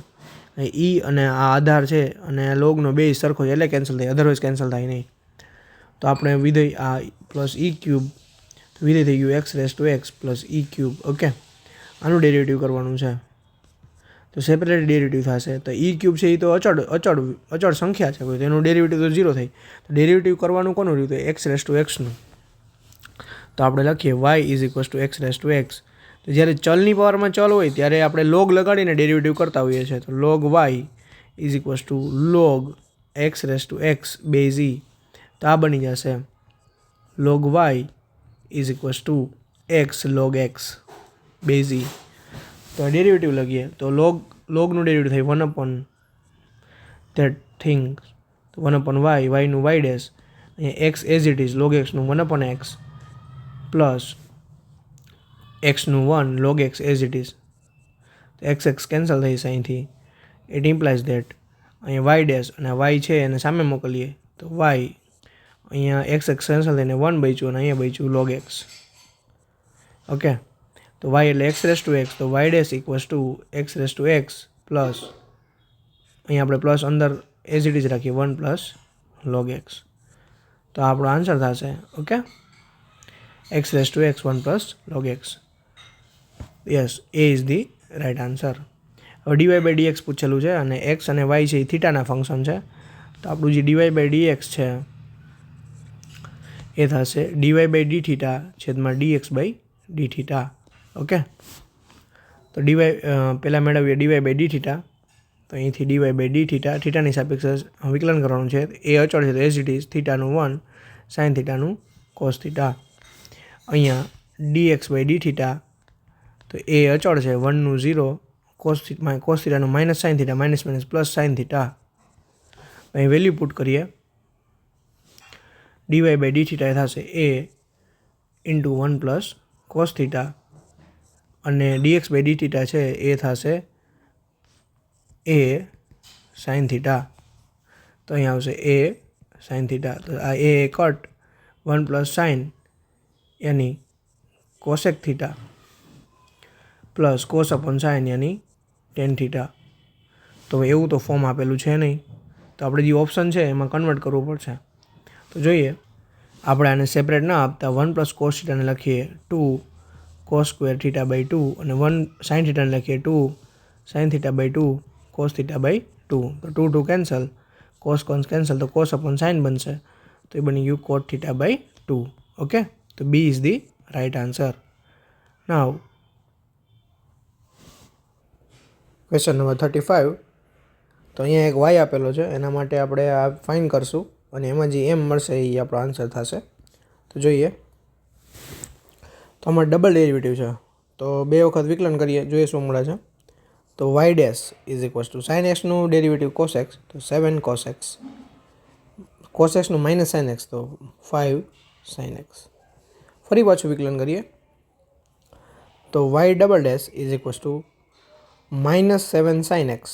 Speaker 1: ઈ અને આ આધાર છે અને લોગનો બેઝ સરખો છે એટલે કેન્સલ થાય, અધરવાઇઝ કેન્સલ થાય નહીં. તો આપણે વિધેય આ પ્લસ ઈ ક્યુબ વિધેય થઈ ગયું x raise to x plus E cube. Okay, આનું ડેરિવેટિવ કરવાનું છે તો સેપરેટ ડેરિવેટિવ થશે. તો ઈ ક્યુબ છે એ તો અચળ સંખ્યા છે કોઈ, તો એનું ડેરિવેટિવ તો 0 થાય. તો ડેરિવેટિવ કરવાનું કોનું રહ્યું? તો એક્સ રેસ ટુ એક્સનું. તો આપણે લખીએ y is equals to x raise to x. તો જ્યારે ચલની પાવરમાં ચલ હોય ત્યારે આપણે લોગ લગાડીને ડેરિવેટિવ કરતા હોઈએ છીએ. તો log y is equals to log x raise to x base e. તો આ બની જશે log y is equals to x log x base e. તો ડેરિવેટિવ લખીએ તો લોગનું ડેરિવેટિવ થાય 1 અપોન ધેટ થિંગ, તો 1 અપોન વાયનું વાય ડેશ, અહીંયા x as it is log એક્સનું 1 અપોન એક્સ પ્લસ એક્સનું 1 log x as it is. તો એક્સ કેન્સલ થઈશ અહીંથી. ઇટ ઇમ્પ્લાઇઝ ધેટ અહીંયા વાય ડેશ અને વાય છે એને સામે મોકલીએ તો વાય અહીંયા એક્સ કેન્સલ થઈને 1 બચ્યું અને અહીંયા બચ્યું લોગ એક્સ. ઓકે, તો વાય એટલે એક્સ રેસ ટુ એક્સ, તો y dash equals to x raise to x plus અહીંયા આપણે પ્લસ અંદર એઝ ઇટ ઇઝ રાખીએ 1 પ્લસ લોગ એક્સ. તો આપણો આન્સર થશે. Okay, x raise to x 1 plus log x. Yes, A is the right answer. હવે dy by dx પૂછેલું છે અને એક્સ અને વાય છે એ થીટાના ફંક્શન છે. તો આપણું જે ડીવાય બાય ડીએક્સ છે એ થશે ડીવાય બાય ડી થીટા છેદમાં dx by d theta. Okay, તો પહેલાં મેળવીએ ડીવાય બાય ડી થીટા. તો અહીંથી ડીવાય બાય ડી થીટાની સાપેક્ષે વિકલન કરવાનું છે. એ અચળ છે તો એઝ ઇટ ઇઝ થીટાનું 1 સાઇન થીટાનું કોસ થીટા. અહીંયા ડીએક્સ બાય ડી થીટા તો એ અચળ છે 1નું 0 કોસ થીટાનું minus sine theta minus plus sine theta. અહીં વેલ્યુ પુટ કરીએ. ડીવાય બાય ડી થીટા થશે a into 1 plus cos theta અને ડીએક્સ બાય ડી થીટા છે એ થશે એ સાઇન થીટા. તો અહીં આવશે એ સાઇન થીટા. તો આ એ કટ 1 પ્લસ સાઇન યાની cosec theta plus cos upon sine યાની ટેન થીટા. તો એવું તો ફોર્મ આપેલું છે નહીં, તો આપણે જે ઓપ્શન છે એમાં કન્વર્ટ કરવું પડશે. તો જોઈએ, આપણે આને સેપરેટ ના આપતા 1 પ્લસ કોસ થીટાને લખીએ 2 કોસ સ્ક્વેર થીટા બાય 2 અને 1 સાઇન થીટાને લખીએ 2 sine theta by 2 cos theta by 2. તો 2 કેન્સલ, કોસ કેન્સલ તો કોસ અપોન સાઇન બનશે. તો એ બની ગયું કોટ થીટા બાય 2. ઓકે, તો B is the right answer. Now question number 35. તો અહીંયા એક વાય આપેલો છે, એના માટે આપણે આ ફાઇન કરશું અને એમાં જે એમ મળશે એ આપણો આન્સર થશે. તો જોઈએ, તો આમાં ડબલ ડેરિવેટિવ છે તો 2 વખત વિકલન કરીએ, જોઈએ શું મળે છે. તો y dash is equals to sine એક્સનું ડેરિવેટિવ કોસ એક્સ તો 7 કોસ એક્સ, કોસ એક્સનું માઇનસ સાઇન એક્સ તો 5 સાઇન એક્સ. ફરી પાછું વિકલન કરીએ તો Y double dash is equals to -7 sine x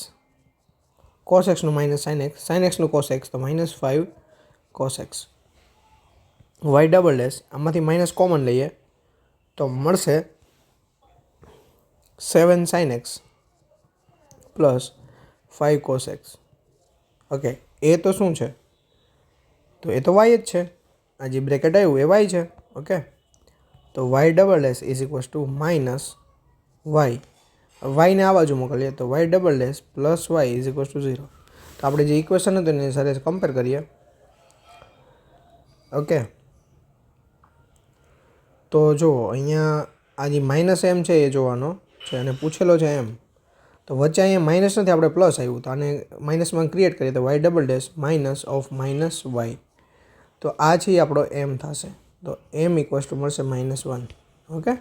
Speaker 1: cos એક્સનું માઇનસ સાઇન એક્સનું કોસ એક્સ તો -5 cos x. Y double dash આમાંથી માઇનસ કોમન લઈએ તો મળશે 7 sine x plus 5 cos x. Okay, એ તો શું છે? તો એ તો વાય જ છે. આ જે બ્રેકેટ આવ્યું એ વાય છે. ઓકે, તો Y double dash is equals to minus y. વાયને આ બાજુ મોકલીએ તો Y double dash plus y is equals to 0. તો આપણે જે ઇક્વેશન હતું એની સાથે કમ્પેર કરીએ. ઓકે, તો જો અહીંયા આ જે માઇનસ એમ છે એ જોવાનો છે અને પૂછેલો છે એમ, તો વચ્ચે અહીંયા માઇનસ નથી, આપણે પ્લસ આવ્યું તો આને માઇનસમાં ક્રિએટ કરીએ તો Y double dash minus of minus y. તો આ છે આપણો એમ થશે. તો એમ ઇક્વલ્સ ટુ મળશે -1. ઓકે,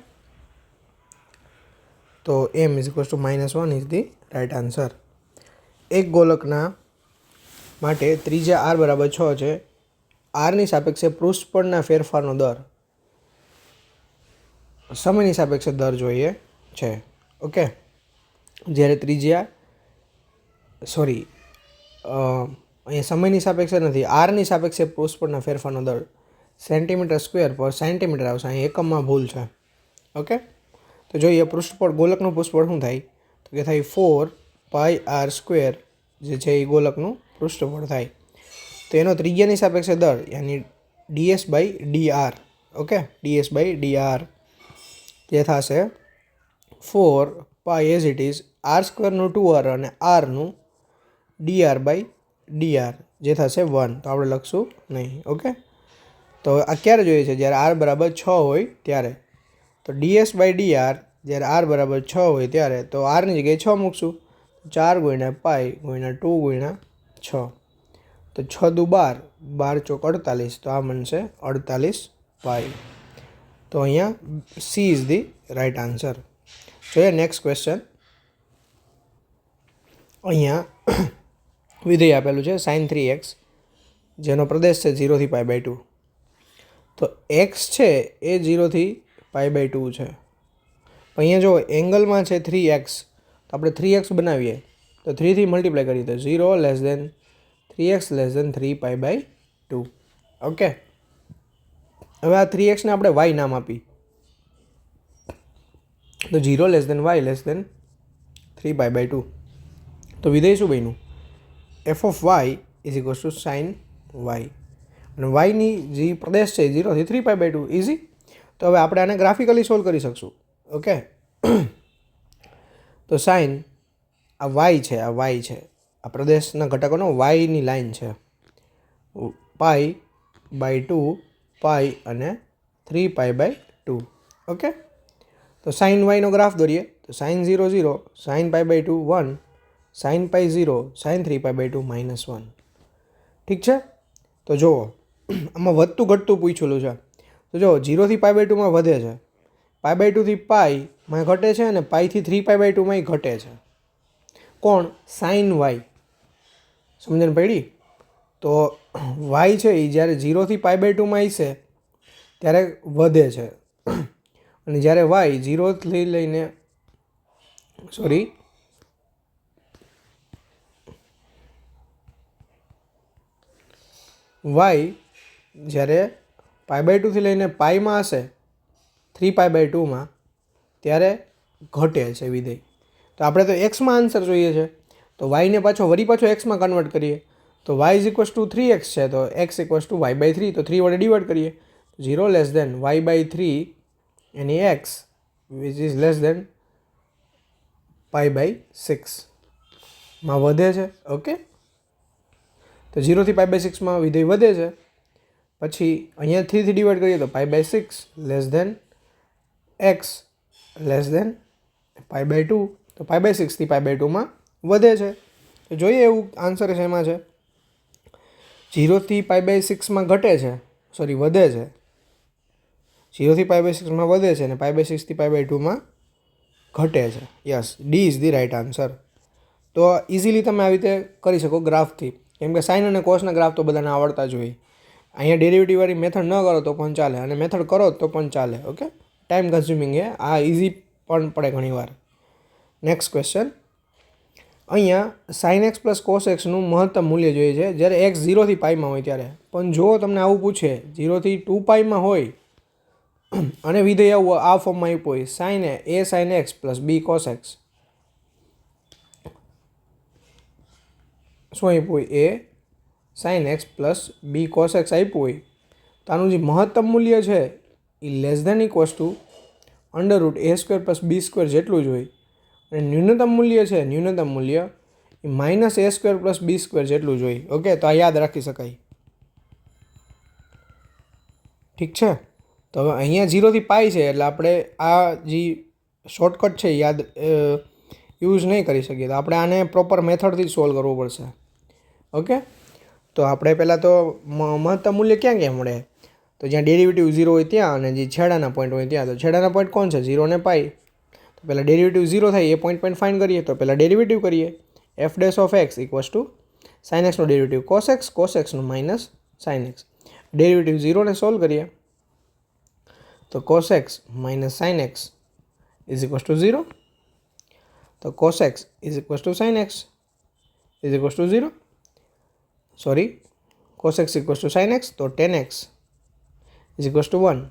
Speaker 1: તો m is equals to -1 is the right answer. એક ગોલકના માટે ત્રિજ્યા r બરાબર 6 છે. આરની સાપેક્ષે પૃષ્ઠ પરના ફેરફારનો દર સમયની સાપેક્ષે દર જોઈએ છે. ઓકે, જ્યારે ત્રિજ્યા અહીંયા સમયની સાપેક્ષે નથી, આરની સાપેક્ષે પૃષ્ઠ પરના ફેરફારનો દર સેન્ટીમીટર સ્ક્વેર પર સેન્ટીમીટર આવશે. અહીં એકમમાં ભૂલ છે. ઓકે, તો જોઈએ પૃષ્ઠફળ, ગોલકનું પૃષ્ઠફળ શું થાય? તો કે થાય 4πr², જે છે એ ગોલકનું પૃષ્ઠફળ થાય. તો એનો ત્રિજ્યાની સાપેક્ષે દર યાની ds/dr. ઓકે, ds/dr જે થશે 4π as it is r² 2r અને rનું dr/dr જે થશે 1. તો આપણે લખશું નહીં. ઓકે, તો આ ક્યારે જોઈએ છે? જ્યારે r બરાબર 6 હોય ત્યારે. તો ds/dr જ્યારે r બરાબર 6 હોય ત્યારે, તો rની જગ્યાએ 6 મૂકશું. 4 × π × 2 × 6. તો 6 દુ 12, 12 ચોક 48, તો આ બનશે 48π. તો અહીંયા C is the right answer. જોઈએ નેક્સ્ટ ક્વેશ્ચન. અહીંયા વિધેય આપેલું છે sin 3x, જેનો પ્રદેશ છે 0 થી π/2. તો x છે એ 0 થી π/2 છે. અહીંયા જો એંગલમાં છે 3x, તો આપણે 3x બનાવીએ તો 3 થી મલ્ટીપ્લાય કરીએ તો 0 less than 3x less than 3π/2. Okay, હવે આ 3x ને આપણે y નામ આપી તો 0 less than y less than 3π/2. તો વિધેય શું બન્યું? f(y) is equals to sin y. અને yની જે પ્રદેશ છે 0 થી 3π/2. ઇઝી. તો હવે આપણે આને ગ્રાફિકલી સોલ્વ કરી શકશું. ઓકે, તો સાઇન આ y છે, આ પ્રદેશના ઘટકોનો yની લાઈન છે. π/2, π અને 3π/2. ઓકે, તો sin y નો ગ્રાફ દોરીએ તો sin 0 0, sin π/2 1, sin π 0, sin 3π/2 -1. ઠીક છે. તો જુઓ આમાં વધતું ઘટતું પૂછેલું છે. તો જો 0 થી π/2 વધે છે, π/2 થી π ઘટે છે અને π થી 3π/2 ઘટે છે. કોણ? sin y. સમજણ પડી? તો y છે એ જ્યારે 0 થી π/2 હશે ત્યારે વધે છે, અને જ્યારે y 0 થી લઈને y જ્યારે π/2 થી લઈને πમાં હશે 3π/2 ત્યારે ઘટે છે વિધેય. તો આપણે તો એક્સમાં આન્સર જોઈએ છે, તો yને પાછો એક્સમાં કન્વર્ટ કરીએ તો y is equals two 3x છે, તો x ઇક્વલ્સ ટુ y/3. તો 3 વડે ડિવાઈડ કરીએ 0 લેસ દેન y/3 એની x which is less than π/6 માં વધે છે. ઓકે, તો 0 થી π/6 વિધેય વધે છે. પછી અહીંયા 3 થી ડિવાઈડ કરીએ તો π/6 less than x less than π/2. તો π/6 થી π/2 વધે છે. તો જોઈએ એવું આન્સર શેમાં છે? 0 થી π/6 ઘટે છે, વધે છે. 0 થી π/6 વધે છે અને π/6 થી π/2 ઘટે છે. Yes, D is the right answer. તો ઇઝીલી તમે આવી રીતે કરી શકો ગ્રાફથી, કેમ કે સાઇન અને કોસના ગ્રાફ તો બધાને આવડતા જ હોય. અહીંયા ડેરિવેટિવવાળી મેથડ ન કરો તો પણ ચાલે, અને મેથડ કરો તો પણ ચાલે. ઓકે, ટાઈમ કન્ઝ્યુમિંગ છે, આ ઇઝી પણ પડે ઘણીવાર. Next question. અહીંયા સાઇન એક્સ પ્લસ કોસ એક્સનું મહત્તમ મૂલ્ય જોઈએ છે જ્યારે એક્સ 0 થી પાઈમાં હોય ત્યારે. પણ જો તમને આવું પૂછે 0 થી 2 પાઈમાં હોય અને વિધેય આવું આ ફોર્મમાં આપ્યું હોય sine a sine x plus b cos x, શું આપ્યું હોય a sine x plus b cos x આપ્યું હોય તો આનું જે મહત્તમ મૂલ્ય છે એ less than equals to √a² plus b² જેટલું જ હોય અને ન્યૂનતમ મૂલ્ય છે ન્યૂનતમ મૂલ્ય એ -a² પ્લસ b² જેટલું જ હોય. ઓકે, તો આ યાદ રાખી શકાય. ઠીક છે. તો હવે અહીંયા 0 થી પાઈ છે એટલે આપણે આ જે શોર્ટકટ છે યાદ યુઝ નહીં કરી શકીએ, તો આપણે આને પ્રોપર મેથડથી જ સોલ્વ કરવું પડશે. ઓકે, તો આપણે પહેલાં તો મહત્તમ મૂલ્ય ક્યાં ક્યાં મળે? તો જ્યાં ડેરિવેટિવ 0 હોય ત્યાં અને જે છેડાના પોઈન્ટ હોય ત્યાં. તો છેડાના પોઈન્ટ કોણ છે? 0 અને પાઈ. તો પહેલાં ડેરિવેટિવ 0 થાય એ પોઈન્ટ ફાઇન્ડ કરીએ. તો પહેલાં ડેરિવેટિવ કરીએ. f dash of x equals to sine એક્સનો ડેરિવેટિવ કોસ એક્સનું માઇનસ સાઇન એક્સ. ડેરિવેટિવ 0 ને સોલ્વ કરીએ તો cos x minus sin x is equals to 0. તો cos x is equals to sin x is equals to 0. Sorry, cos x equals to sin x તો tan x is equals to 1.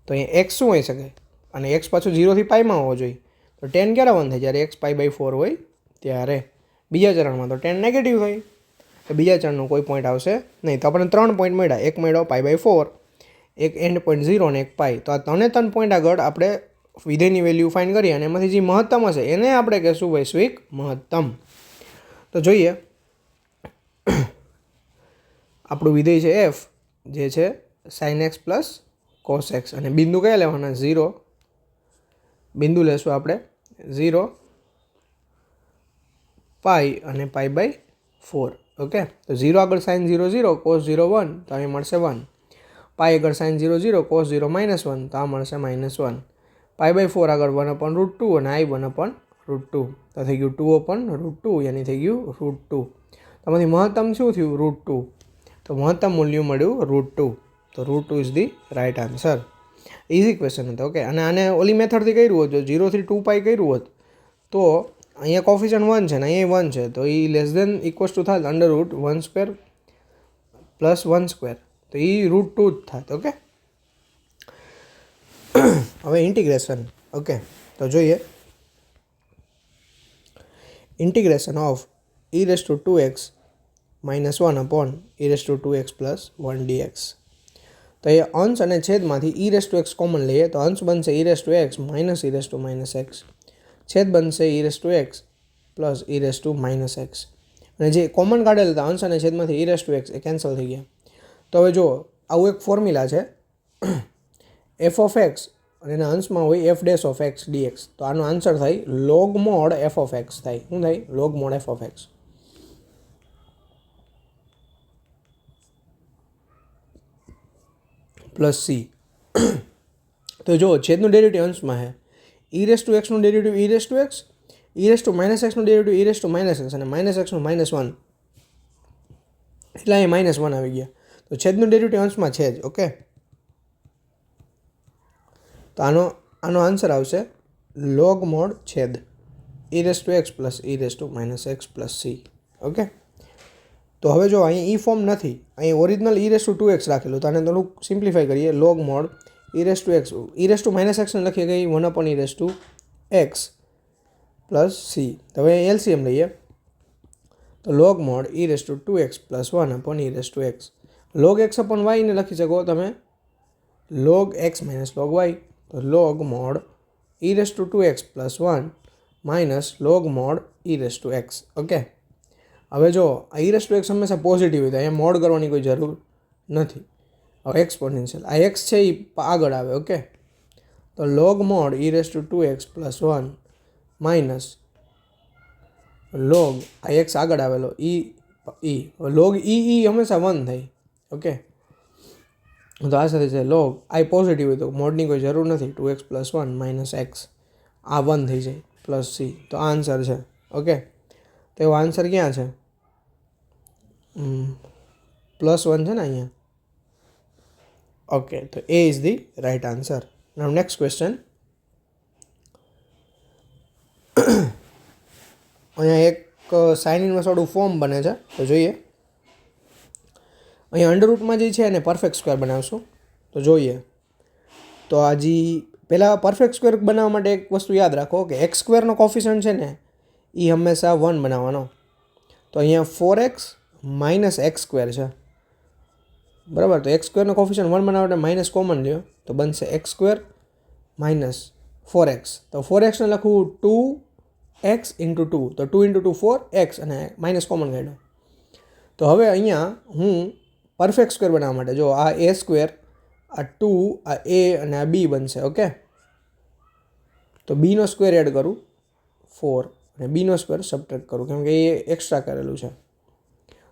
Speaker 1: તો અહીંયા x શું હોઈ શકે અને x પાછું 0 થી પાઈમાં હોવો જોઈએ. તો tan ક્યારે 1 થાય? જ્યારે x π/4 હોય ત્યારે. બીજા ચરણમાં તો tan નેગેટિવ થાય. તો બીજા ચરણનો કોઈ પોઈન્ટ આવશે નહીં. તો આપણને 3 પોઈન્ટ મળ્યા. એક મળ્યો π/4, એક એન્ડ પોઈન્ટ 0 અને એક પાઈ. તો આ 3 પોઈન્ટ આગળ આપણે વિધેયની વેલ્યુ ફાઇન્ડ કરીએ અને એમાંથી જે મહત્તમ હશે એને આપણે કહેશું વૈશ્વિક મહત્તમ. તો જોઈએ આપણું વિધેય છે એફ, જે છે sign x plus cos x, અને બિંદુ કયા લેવાના? 0. બિંદુ લેશું આપણે 0, પાઈ અને π/4. ઓકે, તો 0 આગળ સાઇન 0 0 કોસ 0 1 તો અહીં મળશે 1. પાઈ આગળ સાઇન 0 0 કોસ 0 -1 તો આ મળશે -1. π/4 આગળ 1/√2 અને i 1/√2 તો થઈ ગયું 2/√2 યાની થઈ ગયું √2. તમારી મહત્તમ શું થયું? √2. તો મહત્તમ મૂલ્ય મળ્યું √2. તો √2 is the right answer. Easy question હતો. ઓકે, અને આને ઓલી મેથડથી કર્યું હોત, જો 0 થી 2 પાઈ કર્યું હોત તો અહીંયા કોફિશિયન્ટ 1 છે ને અહીંયા 1 છે તો એ લેસ ધેન ઇક્વલ્સ ટુ થાય √1² પ્લસ 1². તો એ √2 જ થાય. ઓકે, હવે ઇન્ટિગ્રેશન. ઓકે, તો જોઈએ integration of e⁻²x - 1 e⁻²x + 1 dx. તો એ અંશ અને છેદમાંથી e⁻x કોમન લઈએ તો અંશ બનશે e⁻x - e⁻x, છેદ બનશે e⁻x પ્લસ e⁻x, અને જે કોમન કાઢેલ હતા અંશ અને છેદમાંથી e⁻x એ કેન્સલ થઈ ગયા. તો હવે જો આવું એક ફોર્મ્યુલા છે f ઓફ એક્સ અને એના અંશમાં હોય f dash of x dx. તો આનો આન્સર થાય log mod f of x થાય. શું થાય? log mod f of x. Plus c. તો જો છેદનું ડેરિવેટિવ અંશમાં છે e⁻x નું ડેરિવેટિવ e⁻x, e⁻x નું ડેરિવેટિવ e⁻x અને -x નું -1, એટલે અહીંયા -1 આવી ગયા. તો છેદનું ડેરિવેટિવ અંશમાં છે જ. ઓકે, તો આનો આન્સર આવશે log mod છેદ e⁻x plus e⁻x plus c. Okay, તો હવે જો અહીંયા ફોર્મ નથી, અહીં ઓરિજિનલ e⁻2x રાખેલું, તો આને થોડુંક સિમ્પ્લિફાઈ કરીએ. log mod e⁻x e⁻x ને લખીએ ગઈ 1/e⁻x પ્લસ સી. તો હવે એલસીએમ લઈએ તો log mod e⁻2x plus 1/e⁻x. log x upon y ને લખી શકો તમે log x minus log y. તો log mod e⁻2x plus 1 minus log mod e⁻x. Okay, હવે જો e⁻x હંમેશા પોઝિટિવ હોય તો અહીંયા મોડ કરવાની કોઈ જરૂર નથી. હવે એક્સપોનેન્શિયલ આ x છે એ આગળ આવે. ઓકે, તો log mod e⁻2x plus 1 minus log આ x આગળ આવેલો log હંમેશા 1 થાય. ઓકે, તો આ સાથે છે log i પોઝિટિવ હોય તો મોડની કોઈ જરૂર નથી. 2x પ્લસ 1 માઇનસ x આ 1 થઈ જાય પ્લસ સી. તો આ આન્સર છે. ઓકે, તો એવો આન્સર ક્યાં છે? +1 છે ને અહીંયા. ઓકે, તો A is the right answer. Now next question. અહીંયા એક સાઇન ઇન્વર્સવાળું ફોર્મ બને છે. તો જોઈએ, અહીંયા અંડરરૂટમાં જે છે એને પરફેક્ટ સ્ક્વેર બનાવશું. તો જોઈએ, તો આ પહેલાં પરફેક્ટ સ્ક્વેર બનાવવા માટે એક વસ્તુ યાદ રાખો કે એક્સ સ્ક્વેરનો કોફિશન્ટ છે ને એ હંમેશા 1 બનાવવાનો. તો અહીંયા 4x માઇનસ એક્સ સ્ક્વેર છે, બરાબર. તો એક્સ સ્ક્વેરનો કોફિશન્ટ 1 બનાવવા માટે માઇનસ કોમન લ્યો તો બનશે એક્સ સ્ક્વેર માઇનસ 4x. તો 4xને લખવું 2x ઇન્ટુ 2, તો 2 ઇન્ટુ 2 4x અને માઇનસ કોમન કાઢ્યો. તો હવે અહીંયા હું પરફેક્ટ સ્ક્વેર બનાવવા માટે જો આ a સ્ક્વેર, આ 2, આ a અને આ b બનશે. ઓકે, તો bનો સ્ક્વેર એડ કરું 4 અને bનો સ્ક્વેર સબટ્રેક્ટ કરું કેમ કે એ એક્સ્ટ્રા કરેલું છે.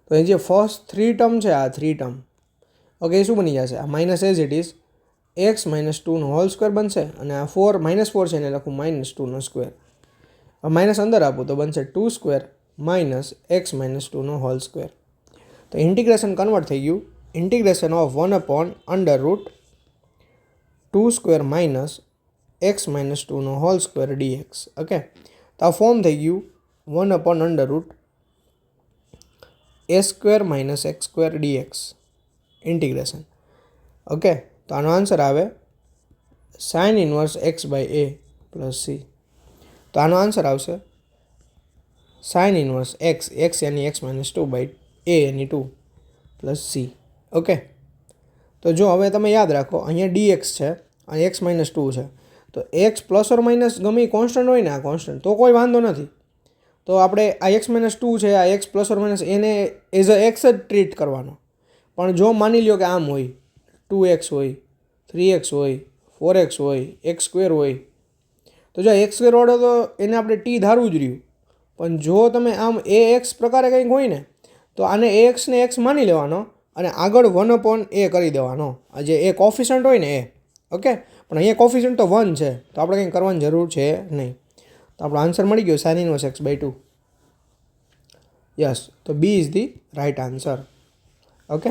Speaker 1: તો એ જે ફર્સ્ટ 3 ટર્મ છે, આ 3 ટર્મ, ઓકે, એ શું બની જશે? આ minus as it is x minus 2નો હોલ સ્ક્વેર બનશે અને આ 4 માઇનસ 4 છે એને લખું માઇનસ 2નો સ્ક્વેર. હવે માઇનસ અંદર આપું તો બનશે 2 સ્ક્વેર માઇનસ એક્સ માઇનસ 2નો હોલ સ્ક્વેર. તો ઇન્ટિગ્રેશન કન્વર્ટ થઈ ગયું, integration of 1/√2 square minus x minus 2નો હોલ સ્ક્વેર ડીએક્સ. ઓકે, તો આ ફોર્મ થઈ ગયું 1/√a square minus x square dx integration. Okay, તો આનો આન્સર આવે sine inverse x by a plus c. તો આનો આન્સર આવશે સાઇન ઇન્વર્સ એક્સ, એક્સ યાની એક્સ માઇનસ 2 બાય એ યાની 2 પ્લસ સી. ઓકે, તો જો હવે તમે યાદ રાખો અહીંયા ડીએક્સ છે અને એક્સ માઇનસ 2 છે. તો એક્સ પ્લસ ઓર માઇનસ ગમે કોન્સ્ટન્ટ હોય ને, આ કોન્સ્ટન્ટ તો કોઈ વાંધો નથી. તો આપણે આ એક્સ માઇનસ 2 છે, આ એક્સ પ્લસ ઓર માઇનસ એને એઝ અ એક્સ જ ટ્રીટ કરવાનો. પણ જો માની લ્યો કે આમ હોય, 2x હોય, 3x હોય, 4x હોય, એક્સ સ્ક્વેર હોય, તો જો એક્સ સ્ક્વેર વાળો તો એને આપણે ટી ધારવું જ રહ્યું. પણ જો તમે આમ એ એક્સ પ્રકારે કંઈક હોય ને તો આને એક્સને એક્સ માની લેવાનો અને આગળ 1/a કરી દેવાનો, આ જે એ કોફિશન્ટ હોય ને એ. ઓકે, પણ અહીંયા કોફિશન્ટ તો 1 છે તો આપણે કંઈ કરવાની જરૂર છે નહીં. તો આપણો આન્સર મળી ગયો sine inverse x by 2. Yes, તો B is the right answer. Okay,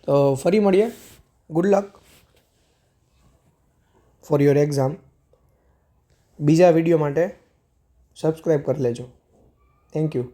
Speaker 1: તો ફરી મળીએ. Good luck for your exam. બીજા વિડીયો માટે સબસ્ક્રાઈબ કરી લેજો. Thank you.